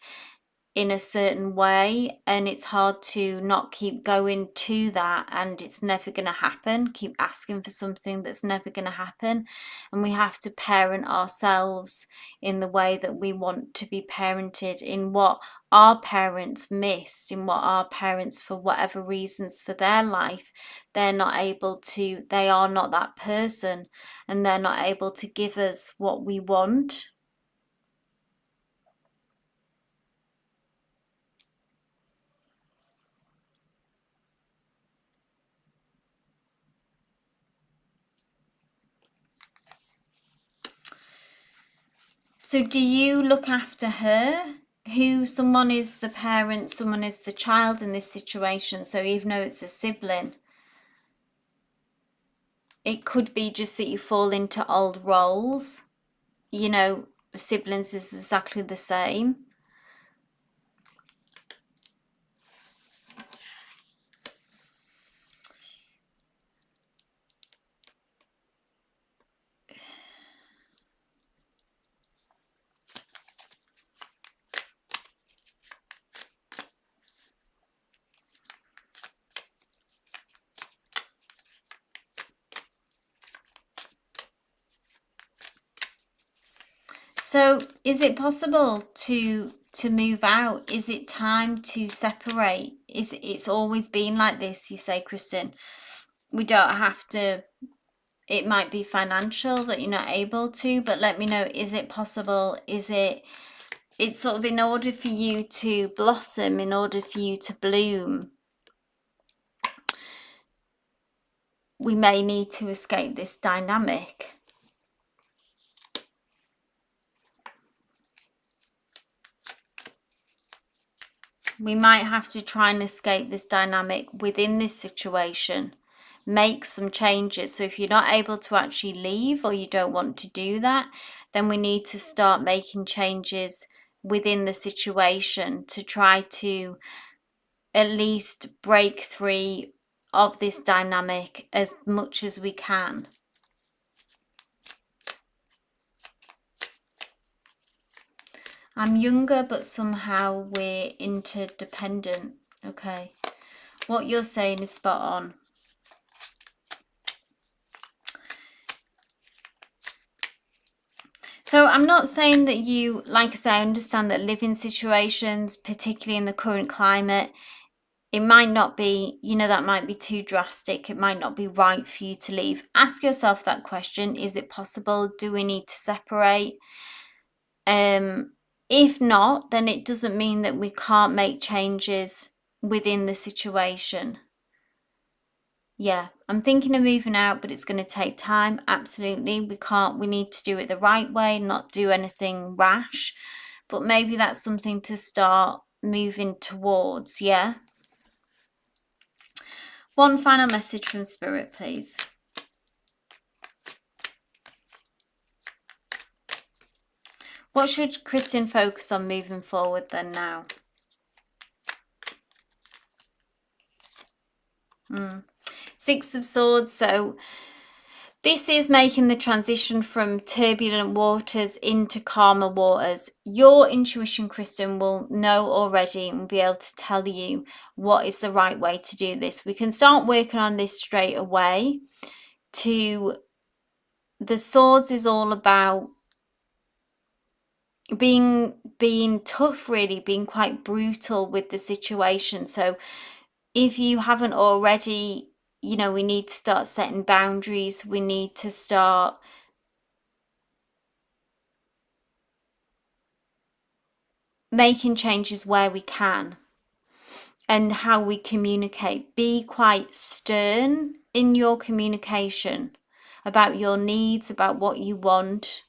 in a certain way, and it's hard to not keep going to that, and it's never going to happen. Keep asking for something that's never going to happen, and we have to parent ourselves in the way that we want to be parented, in what our parents missed, in what our parents, for whatever reasons for their life, they're not able to, they are not that person, and they're not able to give us what we want. So do you look after her? Someone is the parent, someone is the child in this situation. So even though it's a sibling, it could be just that you fall into old roles. You know, siblings is exactly the same. So is it possible to move out? Is it time to separate? It's always been like this, you say, Kristen? We don't have to, it might be financial that you're not able to, but let me know, is it possible? Is it's sort of in order for you to blossom, in order for you to bloom, we may need to escape this dynamic. We might have to try and escape this dynamic within this situation, make some changes. So if you're not able to actually leave, or you don't want to do that, then we need to start making changes within the situation to try to at least break free of this dynamic as much as we can. I'm younger, but somehow we're interdependent. Okay. What you're saying is spot on. So I'm not saying that you, like I say, I understand that living situations, particularly in the current climate, it might not be, you know, that might be too drastic. It might not be right for you to leave. Ask yourself that question. Is it possible? Do we need to separate? If not, then it doesn't mean that we can't make changes within the situation. Yeah, I'm thinking of moving out, but it's going to take time. Absolutely. We need to do it the right way, not do anything rash. But maybe that's something to start moving towards, yeah? One final message from Spirit, please. What should Kristen focus on moving forward then now? Six of Swords. So this is making the transition from turbulent waters into calmer waters. Your intuition, Kristen, will know already and be able to tell you what is the right way to do this. We can start working on this straight away. The Swords is all about being tough, really, being quite brutal with the situation. So if you haven't already, you know, we need to start setting boundaries. We need to start making changes where we can, and how we communicate. Be quite stern in your communication about your needs, about what you want.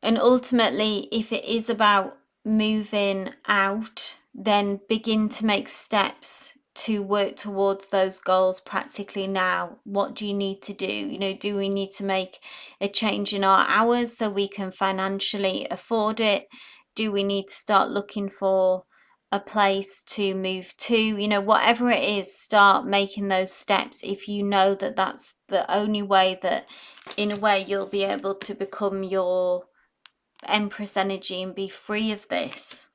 And ultimately, if it is about moving out, then begin to make steps to work towards those goals practically now. What do you need to do? You know, do we need to make a change in our hours so we can financially afford it? Do we need to start looking for a place to move to? You know, whatever it is, start making those steps if you know that that's the only way that, in a way, you'll be able to become your Empress energy and be free of this.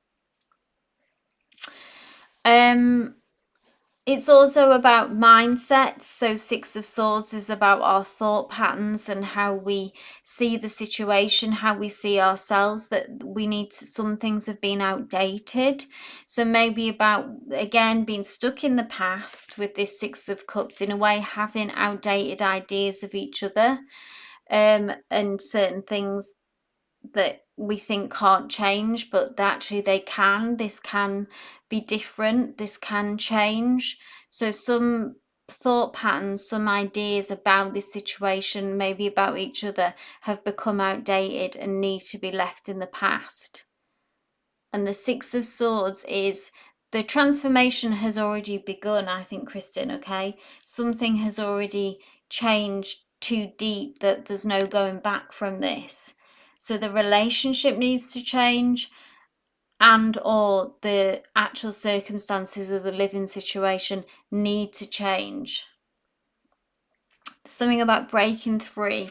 It's also about mindsets. So Six of Swords is about our thought patterns and how we see the situation, how we see ourselves, that we need to, some things have been outdated. So maybe about, again, being stuck in the past with this Six of Cups, in a way, having outdated ideas of each other, and certain things that we think can't change, but actually they can. This can be different. This can change. So some thought patterns, some ideas about this situation, maybe about each other, have become outdated and need to be left in the past. And the Six of Swords is the transformation has already begun, I think, Kristen, okay? Something has already changed too deep that there's no going back from this. So the relationship needs to change, and or the actual circumstances of the living situation need to change. Something about breaking free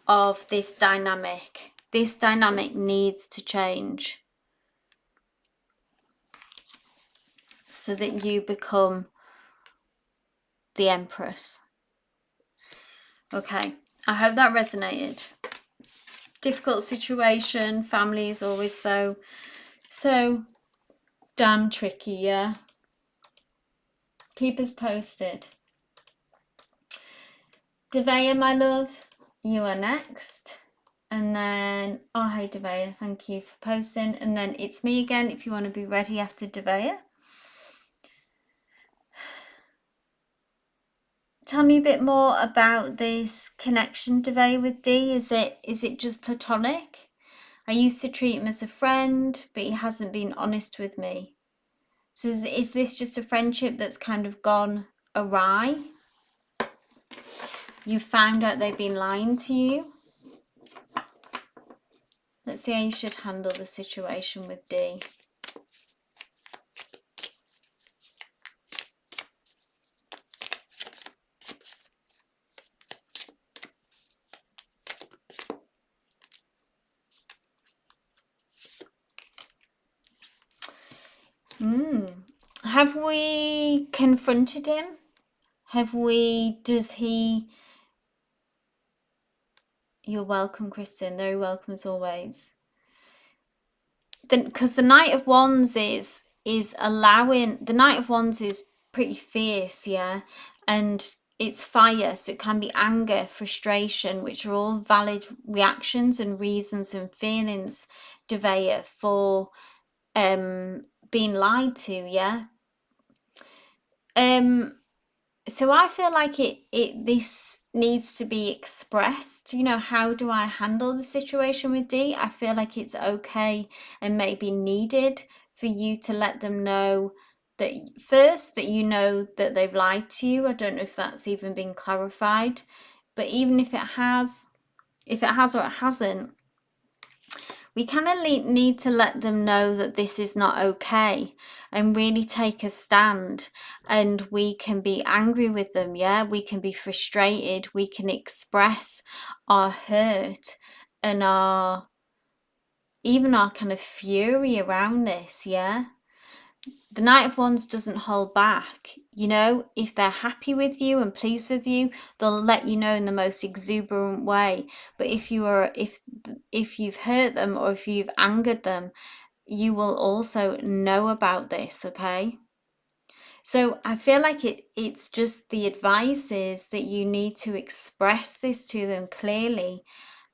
of this dynamic. This dynamic needs to change so that you become the Empress. Okay, I hope that resonated. Difficult situation, family is always so damn tricky, yeah? Keep us posted. Devea, my love, you are next. And then, oh, hey Devea, thank you for posting. And then it's me again if you want to be ready after Devea. Tell me a bit more about this connection, Devea, with D. Is it just platonic? I used to treat him as a friend, but he hasn't been honest with me. So is this just a friendship that's kind of gone awry? You found out they've been lying to you? Let's see how you should handle the situation with D. Have we confronted him? Does he... You're welcome, Kristen. Very welcome as always. Because the Knight of Wands is allowing... The Knight of Wands is pretty fierce, yeah? And it's fire, so it can be anger, frustration, which are all valid reactions and reasons and feelings, Devea, for being lied to, yeah? So I feel like this needs to be expressed. You know, how do I handle the situation with D? I feel like it's okay and maybe needed for you to let them know that first, that you know that they've lied to you. I don't know if that's even been clarified, but even if it has or it hasn't, we kind of need to let them know that this is not okay and really take a stand. And we can be angry with them, yeah, we can be frustrated, we can express our hurt and even our kind of fury around this, yeah. The Knight of Wands doesn't hold back. You know, if they're happy with you and pleased with you, they'll let you know in the most exuberant way. But if you've hurt them or if you've angered them, you will also know about this, okay? So I feel like it's just the advice is that you need to express this to them clearly,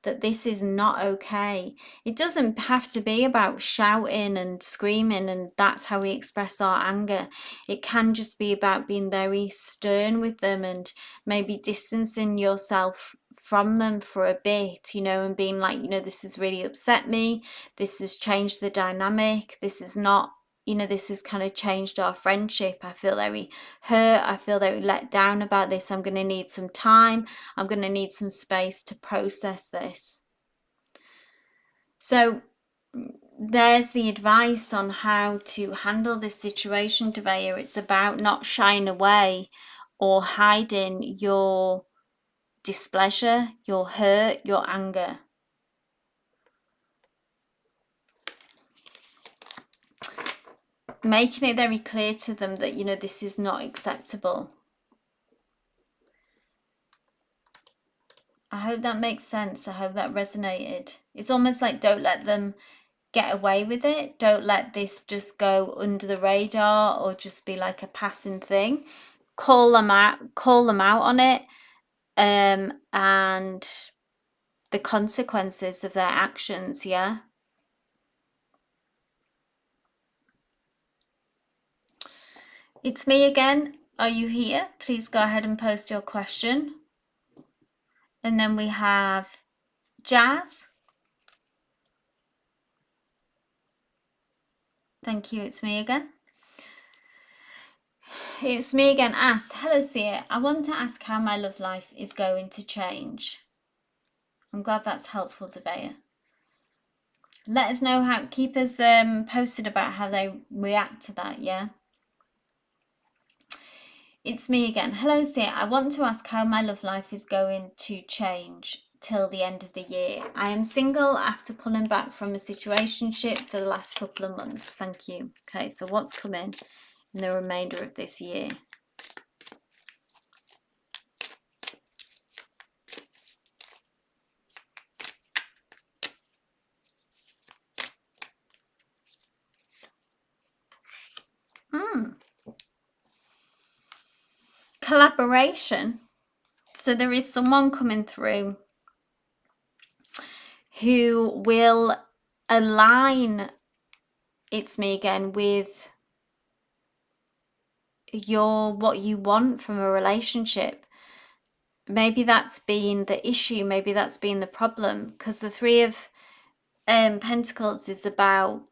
that this is not okay. It doesn't have to be about shouting and screaming and that's how we express our anger. It can just be about being very stern with them and maybe distancing yourself from them for a bit, you know, and being like, you know, this has really upset me. This has changed the dynamic. This is not, you know, this has kind of changed our friendship. I feel very hurt. I feel very let down about this. I'm going to need some time. I'm going to need some space to process this. So there's the advice on how to handle this situation, Devaya. It's about not shying away or hiding your displeasure, your hurt, your anger. Making it very clear to them that, you know, this is not acceptable. I hope that makes sense. I hope that resonated. It's almost like don't let them get away with it. Don't let this just go under the radar or just be like a passing thing. Call them out on it, and the consequences of their actions, yeah. It's me again. Are you here? Please go ahead and post your question. And then we have Jazz. Thank you, it's me again. It's me again. Asked, hello Seer, I want to ask how my love life is going to change. I'm glad that's helpful, Devaya. Let us know how, keep us posted about how they react to that, yeah? It's me again. Hello Seer, I want to ask how my love life is going to change till the end of the year. I am single after pulling back from a situationship for the last couple of months. Thank you. Okay, so what's coming in the remainder of this year? Collaboration. So there is someone coming through who will align, it's me again, with what you want from a relationship. Maybe that's been the issue, maybe that's been the problem, because the Three of Pentacles is about,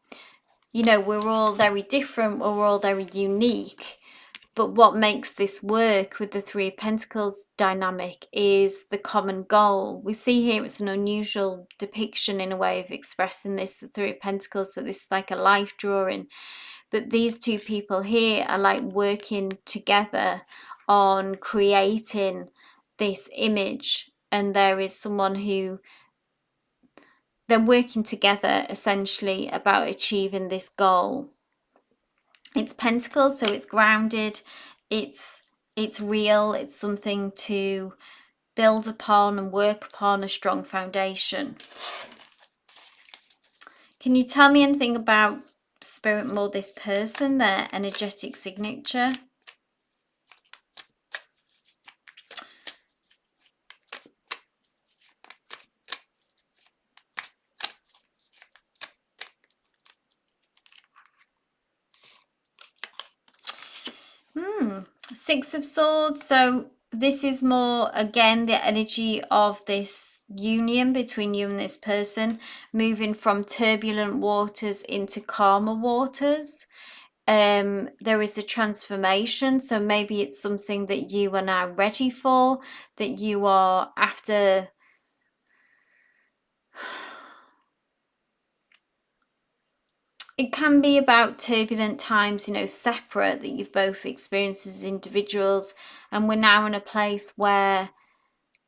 you know, we're all very different, we're all very unique. But what makes this work with the Three of Pentacles dynamic is the common goal. We see here it's an unusual depiction in a way of expressing this, the Three of Pentacles, but this is like a life drawing. But these two people here are like working together on creating this image. And there is someone who, they're working together essentially about achieving this goal. It's Pentacles, so it's grounded, it's real, it's something to build upon and work upon, a strong foundation. Can you tell me anything about Spirit more this person, their energetic signature? Six of Swords. So this is more, again, the energy of this union between you and this person, moving from turbulent waters into calmer waters. There is a transformation, so maybe it's something that you are now ready for, that you are after it can be about turbulent times, you know, separate, that you've both experienced as individuals, and we're now in a place where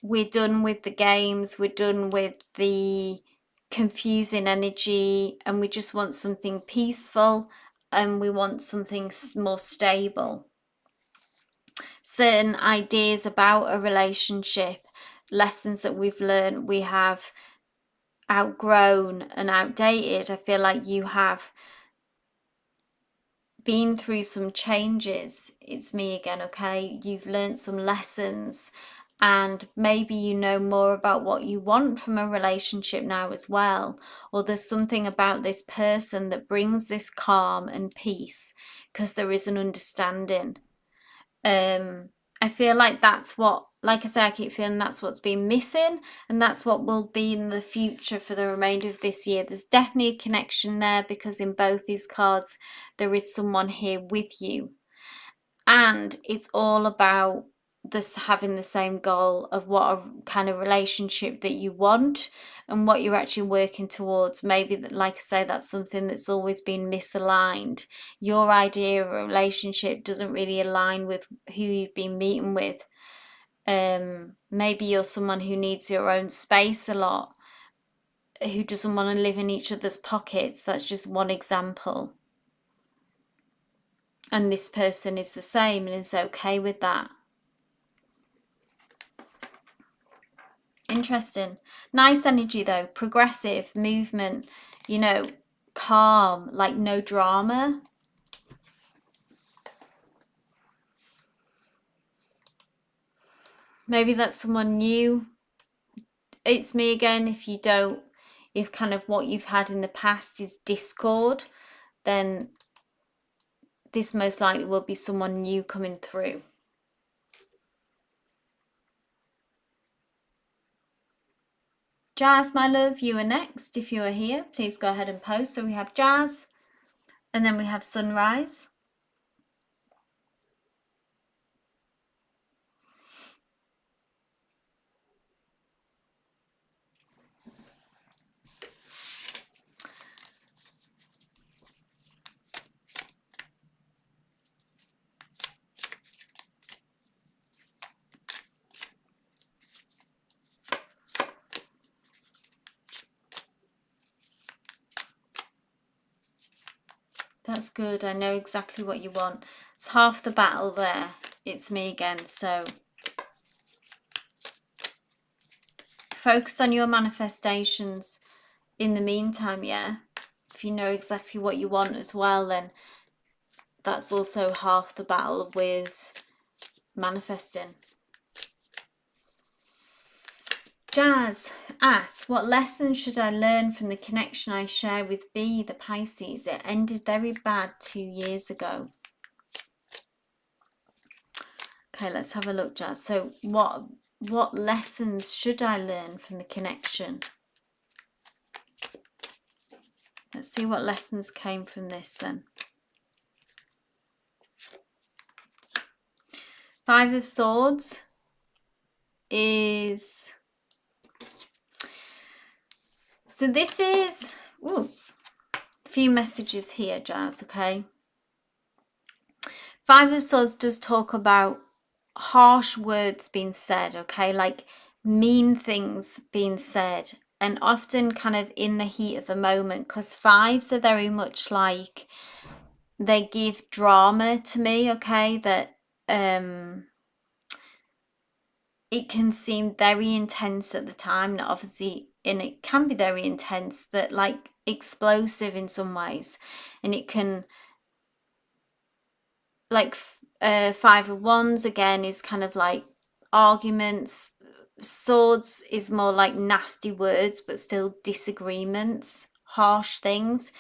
we're done with the games, we're done with the confusing energy, and we just want something peaceful, and we want something more stable. Certain ideas about a relationship, lessons that we've learned, we have outgrown and outdated. I feel like you have been through some changes. It's me again, okay? You've learned some lessons, and maybe you know more about what you want from a relationship now as well, or there's something about this person that brings this calm and peace because there is an understanding. I feel like that's what, like I say, I keep feeling that's what's been missing, and that's what will be in the future for the remainder of this year. There's definitely a connection there, because in both these cards there is someone here with you, and it's all about this having the same goal of what a kind of relationship that you want and what you're actually working towards. Maybe that, like I say, that's something that's always been misaligned. Your idea of a relationship doesn't really align with who you've been meeting with. Maybe you're someone who needs your own space a lot, who doesn't want to live in each other's pockets. That's just one example. And this person is the same and is okay with that. Interesting. Nice energy though. Progressive movement, you know, calm, like no drama. Maybe that's someone new. It's me again. If kind of what you've had in the past is discord, then this most likely will be someone new coming through. Jazz, my love, you are next. If you are here, please go ahead and post. So we have Jazz, and then we have Sunrise. That's good. I know exactly what you want. It's half the battle there. It's me again. So focus on your manifestations in the meantime, yeah? If you know exactly what you want as well, then that's also half the battle with manifesting. Jazz asks, what lessons should I learn from the connection I share with B, the Pisces? It ended very bad 2 years ago. Okay, let's have a look, Jazz. So what lessons should I learn from the connection? Let's see what lessons came from this then. 5 of Swords is... So this is... Ooh, a few messages here, Jazz, okay? 5 of Swords does talk about harsh words being said, okay? Like mean things being said, and often kind of in the heat of the moment, because 5s are very much like, they give drama to me, okay? That it can seem very intense at the time, and obviously, and it can be very intense, that like explosive in some ways, and it can, like 5 of Wands again is kind of like arguments. Swords is more like nasty words, but still disagreements, harsh things.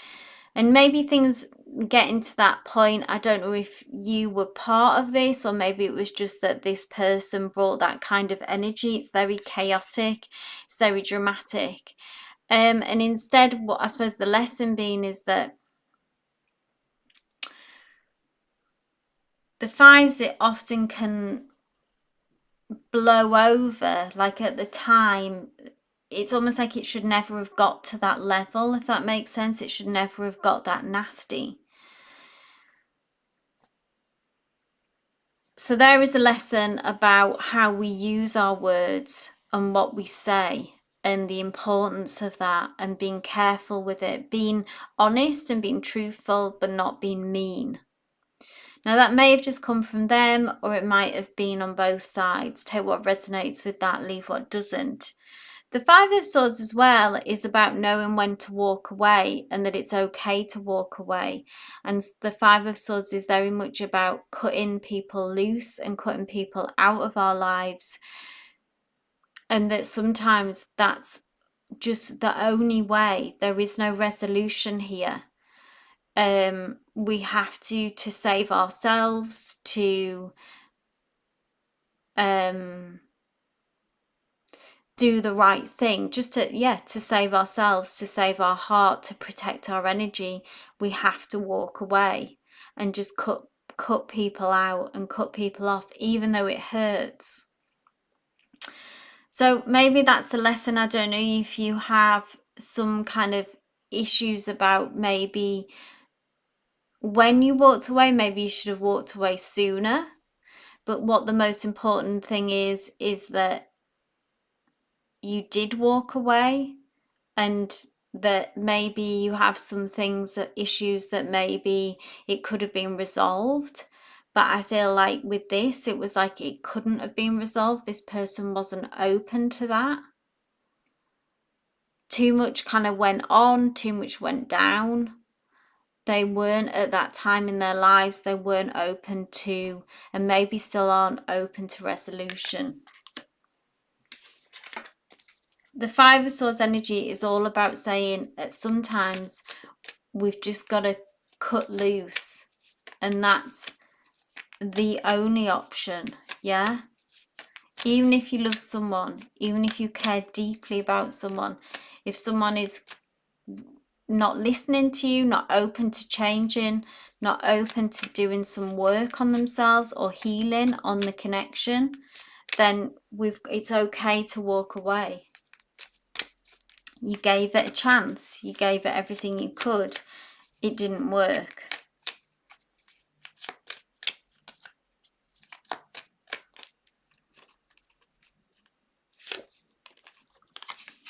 And maybe things getting to that point, I don't know if you were part of this, or maybe it was just that this person brought that kind of energy. It's very chaotic, it's very dramatic. And instead, what I suppose the lesson being is that the 5s, it often can blow over. Like at the time, it's almost like it should never have got to that level, if that makes sense. It should never have got that nasty. So there is a lesson about how we use our words and what we say and the importance of that, and being careful with it, being honest and being truthful, but not being mean. Now that may have just come from them, or it might have been on both sides. Take what resonates with that, leave what doesn't. The Five of Swords as well is about knowing when to walk away, and that it's okay to walk away. And the Five of Swords is very much about cutting people loose and cutting people out of our lives. And that sometimes that's just the only way. There is no resolution here. We have to save ourselves, to do the right thing, just to save ourselves, to save our heart, to protect our energy. We have to walk away and just cut people out and cut people off, even though it hurts. So maybe that's the lesson. I don't know if you have some kind of issues about maybe when you walked away, maybe you should have walked away sooner. But what the most important thing is that you did walk away, and that maybe you have some things, issues that maybe it could have been resolved. But I feel like with this, it was like it couldn't have been resolved. This person wasn't open to that. Too much kind of went on, too much went down. They weren't, at that time in their lives, they weren't open to, and maybe still aren't open to, resolution. The Five of Swords energy is all about saying that sometimes we've just got to cut loose, and that's the only option. Yeah, even if you love someone, even if you care deeply about someone, if someone is not listening to you, not open to changing, not open to doing some work on themselves or healing on the connection, then it's okay to walk away. You gave it a chance, you gave it everything you could, it didn't work.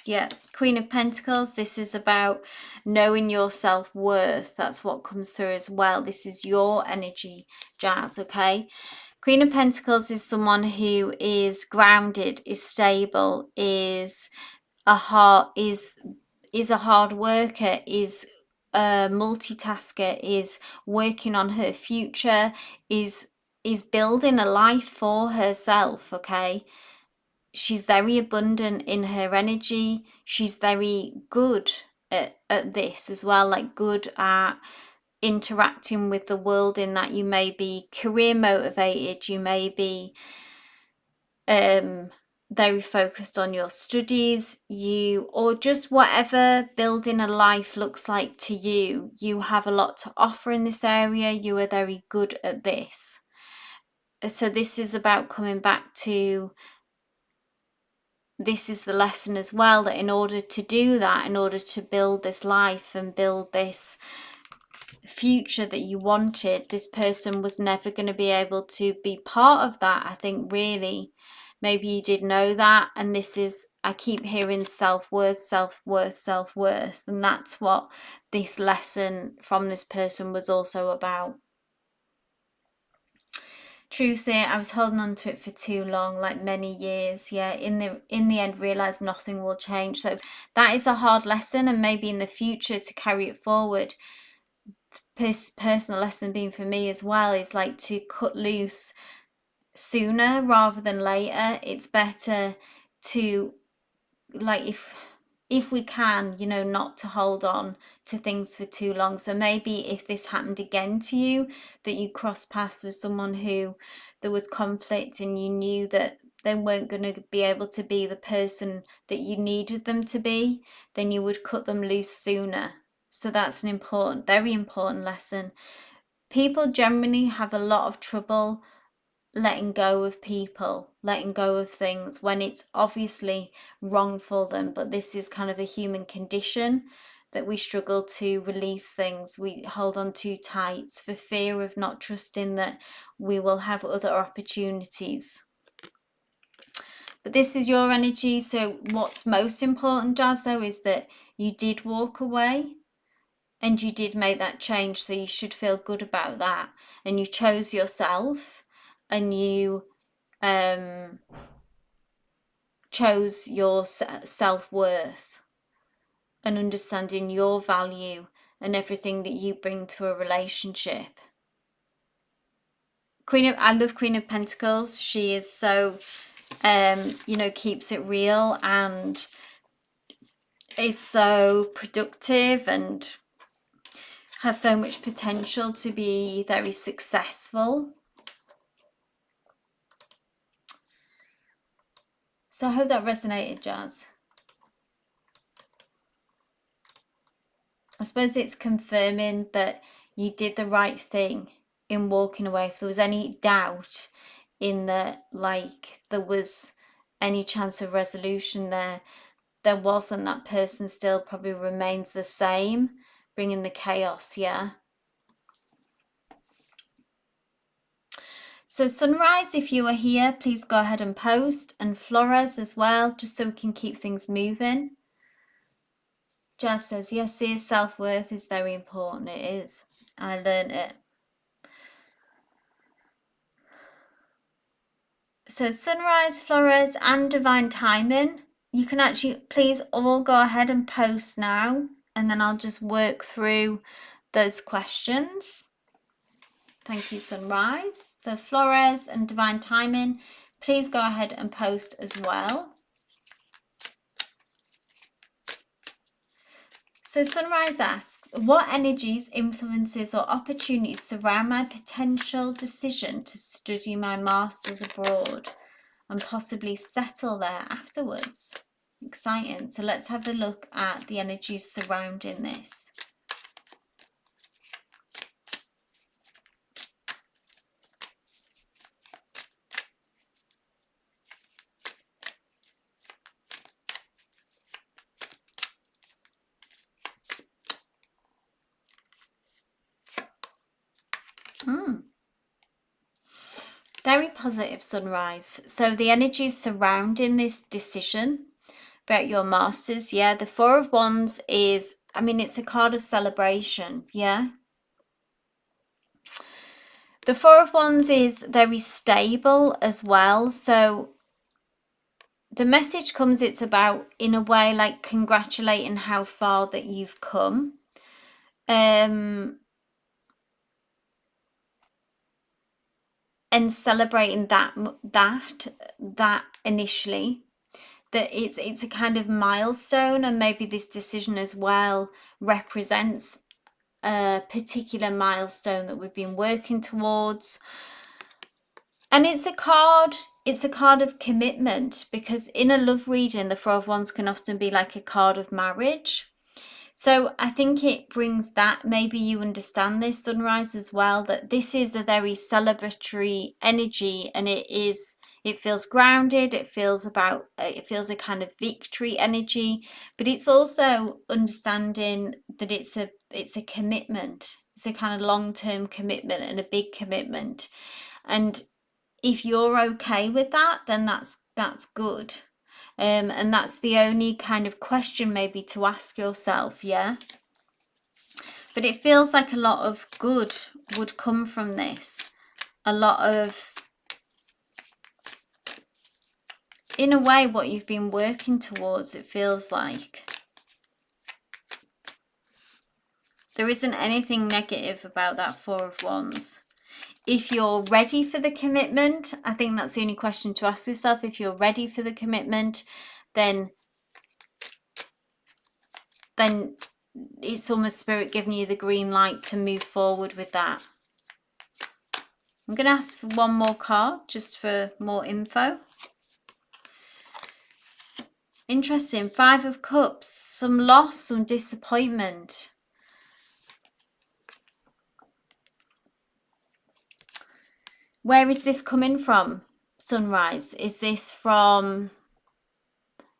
Yeah, Queen of Pentacles, this is about knowing your self-worth. That's what comes through as well. This is your energy, Jazz, okay? Queen of Pentacles is someone who is grounded, is stable, is a hard worker, is a multitasker, is working on her future, is building a life for herself, okay? She's very abundant in her energy. She's very good at this as well, like good at interacting with the world, in that you may be career motivated, you may be very focused on your studies, or just whatever building a life looks like to you. You have a lot to offer in this area. You are very good at this. So this is about coming back to, this is the lesson as well, that in order to do that, in order to build this life and build this future that you wanted, this person was never going to be able to be part of that. I think really, maybe you did know that, and this is, I keep hearing self-worth, self-worth, self-worth, and that's what this lesson from this person was also about. True, Seer, I was holding on to it for too long, like many years. Yeah, in the end, realised nothing will change. So that is a hard lesson, and maybe in the future to carry it forward. Personal lesson being for me as well is like to cut loose sooner rather than later. It's better to, like, if we can, you know, not to hold on to things for too long. So maybe if this happened again to you, that you cross paths with someone who there was conflict and you knew that they weren't going to be able to be the person that you needed them to be, then you would cut them loose sooner. So that's an important, very important lesson. People generally have a lot of trouble letting go of people, letting go of things when it's obviously wrong for them. But this is kind of a human condition that we struggle to release things. We hold on too tight for fear of not trusting that we will have other opportunities. But this is your energy. So what's most important, Jazz, though, is that you did walk away and you did make that change. So you should feel good about that. And you chose yourself, and you chose your self-worth and understanding your value and everything that you bring to a relationship. I love Queen of Pentacles. She is so, you know, keeps it real and is so productive and has so much potential to be very successful. So I hope that resonated, Jazz. I suppose it's confirming that you did the right thing in walking away. If there was any doubt in that, like, there was any chance of resolution there wasn't. That person still probably remains the same, bringing the chaos. Yeah. So Sunrise, if you are here, please go ahead and post, and Flores as well, just so we can keep things moving. Jazz says, yes, Seer, self-worth is very important. It is. I learned it. So Sunrise, Flores and Divine Timing, you can actually please all go ahead and post now, and then I'll just work through those questions. Thank you, Sunrise. So Flores and Divine Timing, please go ahead and post as well. So Sunrise asks, what energies, influences or opportunities surround my potential decision to study my masters abroad and possibly settle there afterwards? Exciting. So let's have a look at the energies surrounding this. Very positive, Sunrise. So the energies surrounding this decision about your masters, yeah, the Four of Wands is, I mean, it's a card of celebration, yeah. The Four of Wands is very stable as well. So the message comes, it's about, in a way, like congratulating how far that you've come. And celebrating that initially, that it's a kind of milestone, and maybe this decision as well represents a particular milestone that we've been working towards. And it's a card of commitment, because in a love reading, the Four of Wands can often be like a card of marriage. So I think it brings that, maybe you understand this, Sunrise, as well, that this is a very celebratory energy, and it feels grounded, it feels a kind of victory energy, but it's also understanding that it's a commitment. It's a kind of long-term commitment and a big commitment. And if you're okay with that, then that's good. And that's the only kind of question maybe to ask yourself, yeah? But it feels like a lot of good would come from this. A lot of, in a way, what you've been working towards, it feels like. There isn't anything negative about that Four of Wands. If you're ready for the commitment, I think that's the only question to ask yourself. If you're ready for the commitment, then it's almost Spirit giving you the green light to move forward with that. I'm going to ask for one more card just for more info. Interesting. Five of Cups. Some loss, some disappointment. Where is this coming from, Sunrise? Is this from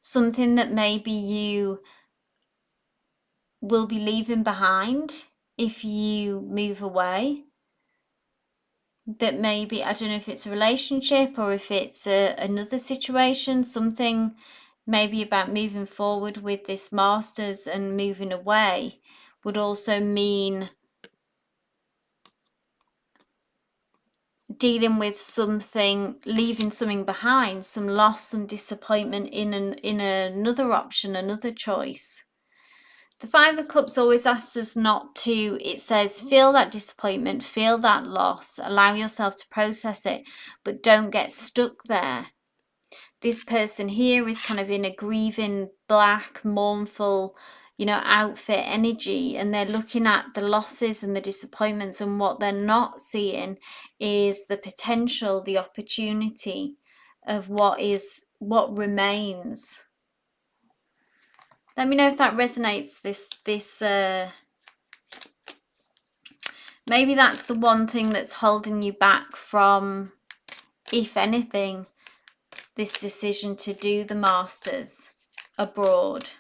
something that maybe you will be leaving behind if you move away? That maybe, I don't know if it's a relationship or if it's another situation, something maybe about moving forward with this Masters and moving away would also mean dealing with something, leaving something behind, some loss, some disappointment in another option, another choice. The Five of Cups always asks us not to, it says, feel that disappointment, feel that loss, allow yourself to process it, but don't get stuck there. This person here is kind of in a grieving, black, mournful, outfit energy, and they're looking at the losses and the disappointments, and what they're not seeing is the potential, the opportunity of what remains. Let me know if that resonates, this maybe that's the one thing that's holding you back from, if anything, this decision to do the Masters abroad.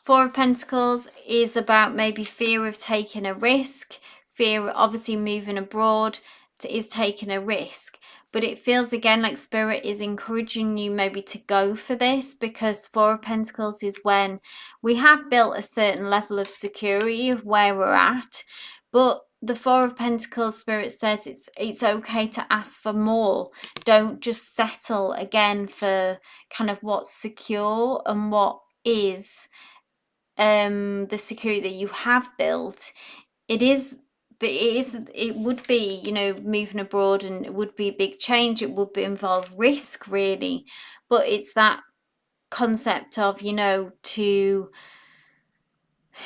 Four of Pentacles is about maybe fear of taking a risk, fear, obviously moving abroad is taking a risk, but it feels again like Spirit is encouraging you maybe to go for this, because Four of Pentacles is when we have built a certain level of security of where we're at, but the Four of Pentacles, Spirit says it's okay to ask for more. Don't just settle again for kind of what's secure and what is the security that you have built. It would be, moving abroad, and it would be a big change. It would involve risk, really, but it's that concept of,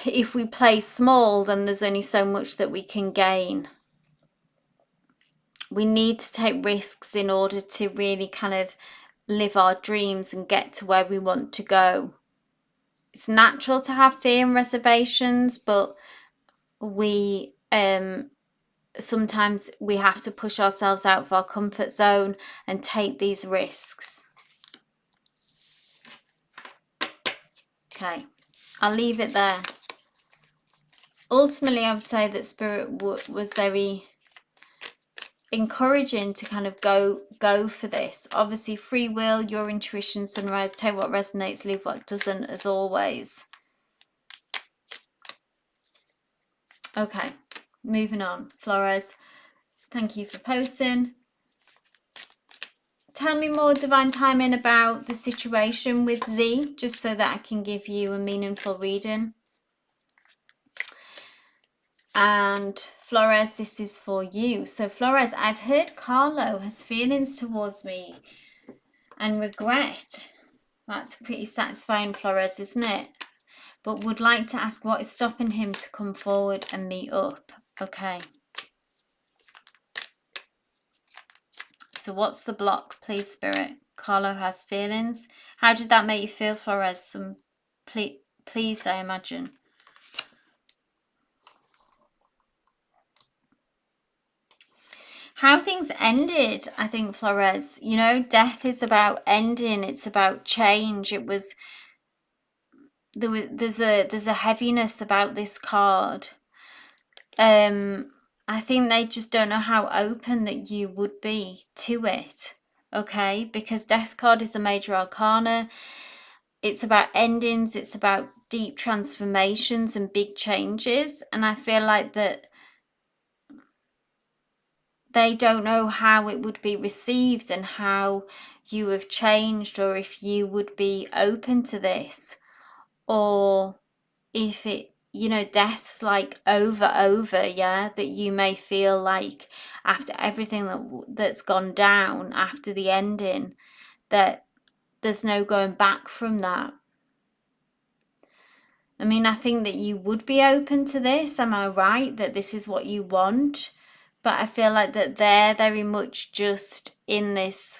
if we play small, then there's only so much that we can gain. We need to take risks in order to really kind of live our dreams and get to where we want to go. It's natural to have fear and reservations, but we sometimes we have to push ourselves out of our comfort zone and take these risks. Okay, I'll leave it there. Ultimately, I would say that Spirit was very encouraging to kind of go for this. Obviously, free will, your intuition, Sunrise, take what resonates, leave what doesn't, as always. Okay, moving on. Flores, thank you for posting. Tell me more, Divine Timing, about the situation with Z, just so that I can give you a meaningful reading. And Flores, this is for you. So Flores, I've heard Carlo has feelings towards me and regret. That's pretty satisfying, Flores, isn't it? But would like to ask what is stopping him to come forward and meet up. Okay. So what's the block, please, Spirit? Carlo has feelings. How did that make you feel, Flores? Some pleased, I imagine. How things ended, I think, Flores. Death is about ending. It's about change. There's a heaviness about this card. I think they just don't know how open that you would be to it. Okay, because Death card is a major arcana. It's about endings. It's about deep transformations and big changes. And I feel like that they don't know how it would be received and how you have changed, or if you would be open to this, or if it, death's like over, yeah, that you may feel like after everything that's gone down, after the ending, that there's no going back from that. I mean, I think that you would be open to this. Am I right that this is what you want? But I feel like that they're very much just in this,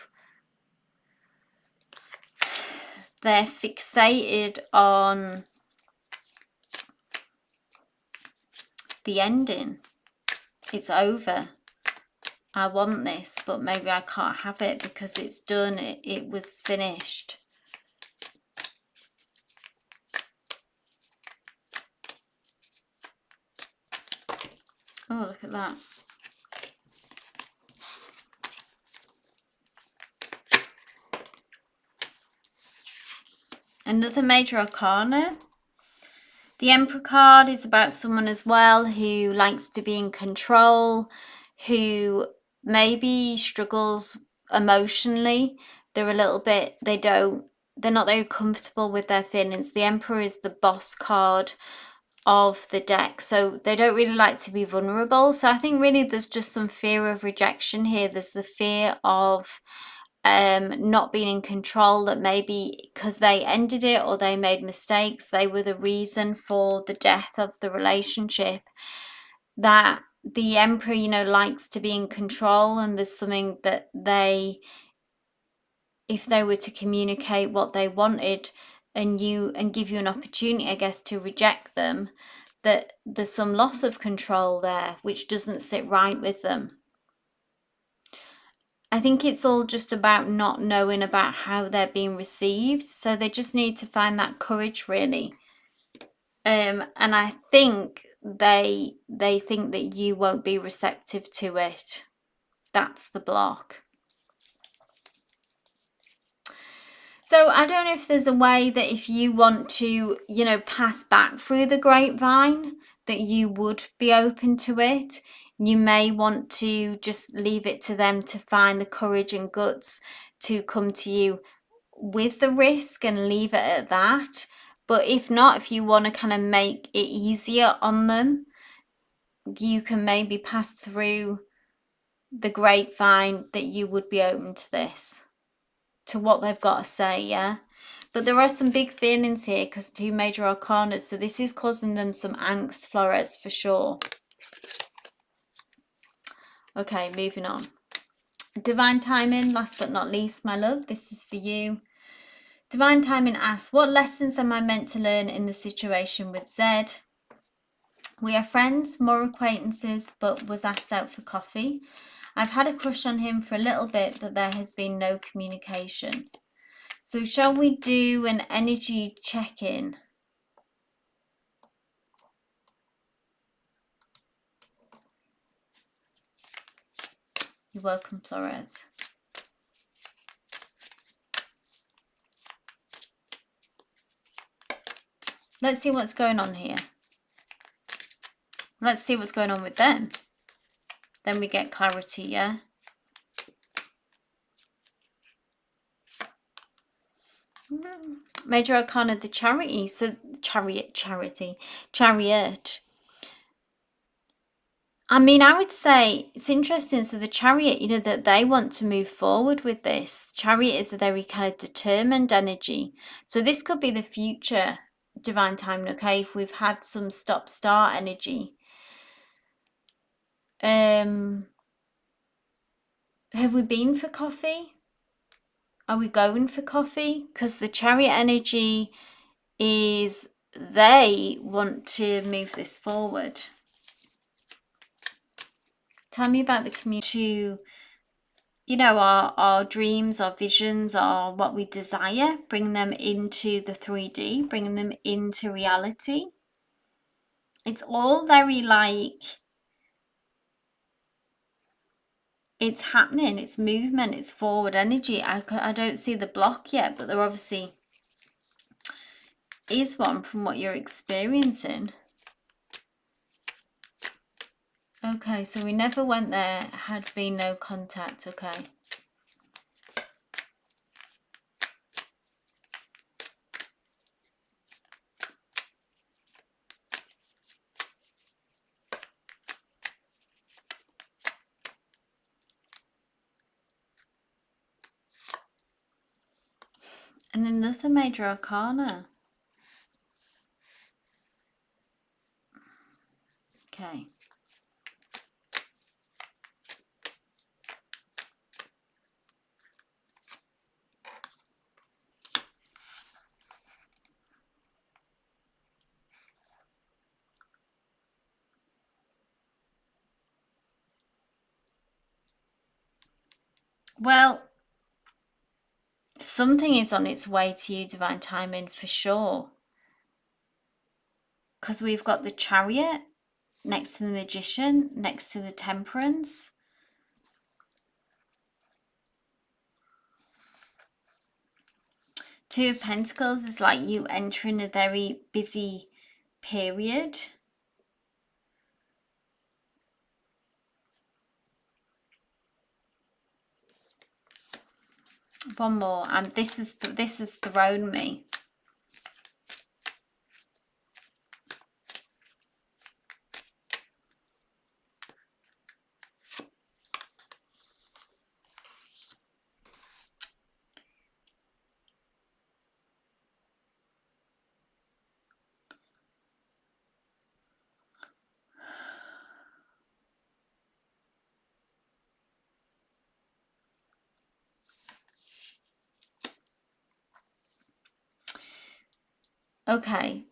they're fixated on the ending. It's over. I want this, but maybe I can't have it because it's done. It was finished. Oh, look at that. Another major arcana. The Emperor card is about someone as well who likes to be in control, who maybe struggles emotionally. They're a little bit, they're not very comfortable with their feelings. The Emperor is the boss card of the deck, so they don't really like to be vulnerable. So I think really there's just some fear of rejection here. There's the fear of not being in control, that maybe because they ended it or they made mistakes, they were the reason for the death of the relationship. That the Emperor, you know, likes to be in control, and there's something that if they were to communicate what they wanted and give you an opportunity, I guess, to reject them, that there's some loss of control there which doesn't sit right with them. I think it's all just about not knowing about how they're being received. So they just need to find that courage, really. And I think they think that you won't be receptive to it. That's the block. So I don't know if there's a way that if you want to, you know, pass back through the grapevine, that you would be open to it. You may want to just leave it to them to find the courage and guts to come to you with the risk and leave it at that. But if not, if you want to kind of make it easier on them, you can maybe pass through the grapevine that you would be open to this, to what they've got to say, yeah? But there are some big feelings here because 2 major arcana, so this is causing them some angst, Flores, for sure. Okay, moving on. Divine Timing, last but not least, my love, this is for you. Divine Timing asks, what lessons am I meant to learn in the situation with Zed? We are friends, more acquaintances, but was asked out for coffee. I've had a crush on him for a little bit, but there has been no communication. So shall we do an energy check-in? You're welcome, Flores. Let's see what's going on here. Let's see what's going on with them. Then we get clarity, yeah? Major Arcana, the Charity. So, Chariot. I mean, I would say it's interesting. So the Chariot, you know, that they want to move forward with this. Chariot is a very kind of determined energy. So this could be the future Divine Timing, okay? If we've had some stop-start energy. Have we been for coffee? Are we going for coffee? Because the Chariot energy is they want to move this forward. Tell me about the community to, you know, our dreams, our visions, our what we desire, bring them into the 3D, bring them into reality. It's all very like, it's happening, it's movement, it's forward energy. I don't see the block yet, but there obviously is one from what you're experiencing. Okay, so we never went there, had been no contact, okay. And another major arcana. Okay. Well, something is on its way to you, divine timing, for sure. Because we've got the Chariot next to the Magician, next to the Temperance. Two of Pentacles is like you entering a very busy period. One more, and this has thrown me. Okay,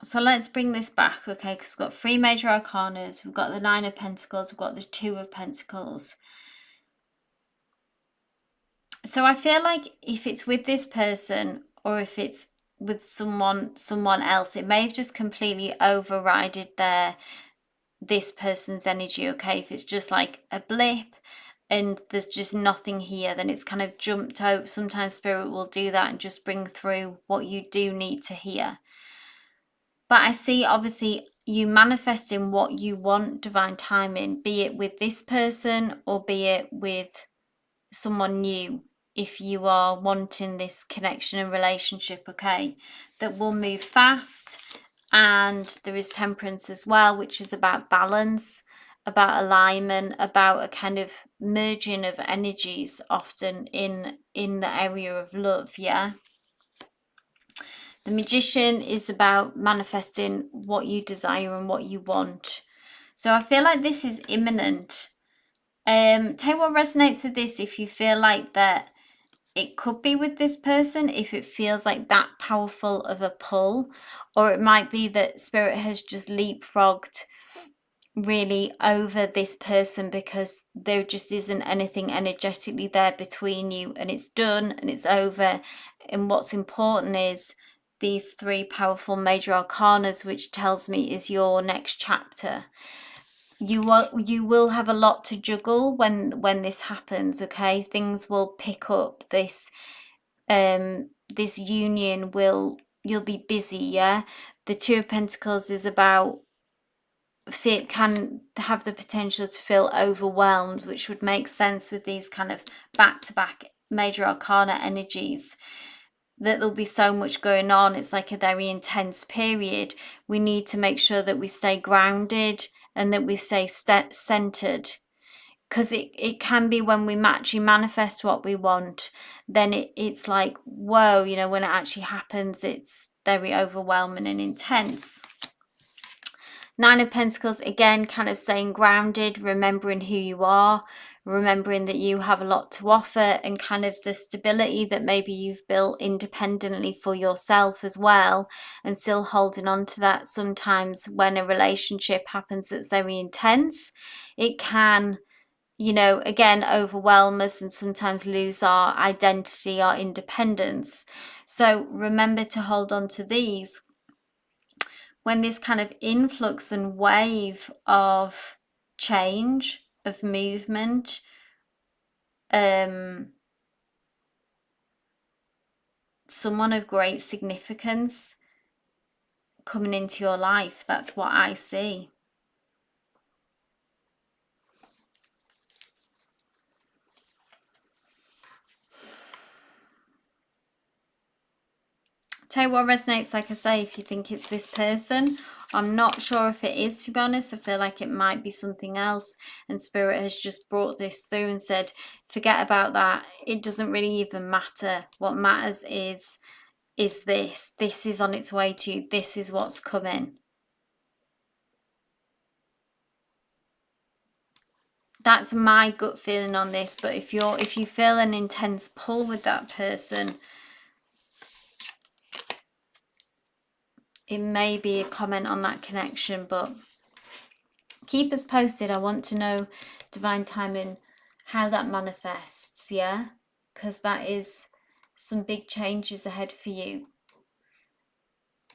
so let's bring this back, okay, because we've got 3 major arcanas, we've got the 9 of Pentacles, we've got the 2 of Pentacles. So I feel like if it's with this person or if it's with someone else, it may have just completely overridden this person's energy, okay? If it's just like a blip and there's just nothing here, then it's kind of jumped out. Sometimes Spirit will do that and just bring through what you do need to hear. But I see, obviously, you manifesting what you want, divine timing, be it with this person or be it with someone new. If you are wanting this connection and relationship, okay, that will move fast. And there is Temperance as well, which is about balance, about alignment, about a kind of merging of energies, often in the area of love. Yeah. The Magician is about manifesting what you desire and what you want. So I feel like this is imminent. Tell you what resonates with this. If you feel like that it could be with this person, if it feels like that powerful of a pull, or it might be that Spirit has just leapfrogged really over this person because there just isn't anything energetically there between you, and it's done and it's over. And what's important is these 3 powerful major arcanas, which tells me is your next chapter. You will have a lot to juggle when this happens, okay? Things will pick up. This union you'll be busy. Yeah, the 2 of Pentacles is about can have the potential to feel overwhelmed, which would make sense with these kind of back-to-back major arcana energies, that there'll be so much going on. It's like a very intense period. We need to make sure that we stay grounded and that we stay centered, because it can be when we actually manifest what we want, then it's like, whoa, you know, when it actually happens, it's very overwhelming and intense. 9 of Pentacles, again, kind of staying grounded, remembering who you are, remembering that you have a lot to offer, and kind of the stability that maybe you've built independently for yourself as well, and still holding on to that. Sometimes when a relationship happens that's very intense, it can, you know, again, overwhelm us and sometimes lose our identity, our independence. So remember to hold on to these. When this kind of influx and wave of change, of movement, someone of great significance coming into your life, that's what I see. Tell you what resonates, like I say, if you think it's this person. I'm not sure if it is, to be honest. I feel like it might be something else, and Spirit has just brought this through and said, forget about that. It doesn't really even matter. What matters is this. This is on its way to you. This is what's coming. That's my gut feeling on this. But if you feel an intense pull with that person, it may be a comment on that connection, but keep us posted. I want to know, divine timing, how that manifests, yeah? Because that is some big changes ahead for you.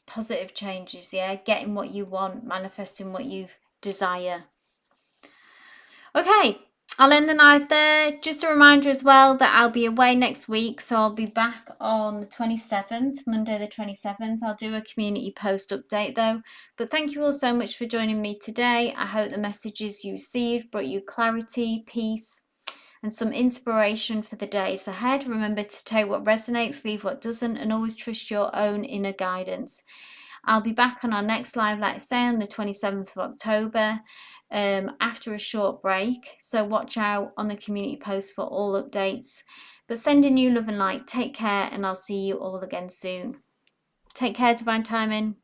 Positive changes, yeah? Getting what you want, manifesting what you desire. Okay, I'll end the live there. Just a reminder as well that I'll be away next week, so I'll be back on the 27th, Monday the 27th. I'll do a community post update though. But thank you all so much for joining me today. I hope the messages you received brought you clarity, peace, and some inspiration for the days ahead. Remember to take what resonates, leave what doesn't, and always trust your own inner guidance. I'll be back on our next live, like I say, on the 27th of October, after a short break. So watch out on the community post for all updates. But sending you love and light. Take care, and I'll see you all again soon. Take care, divine timing.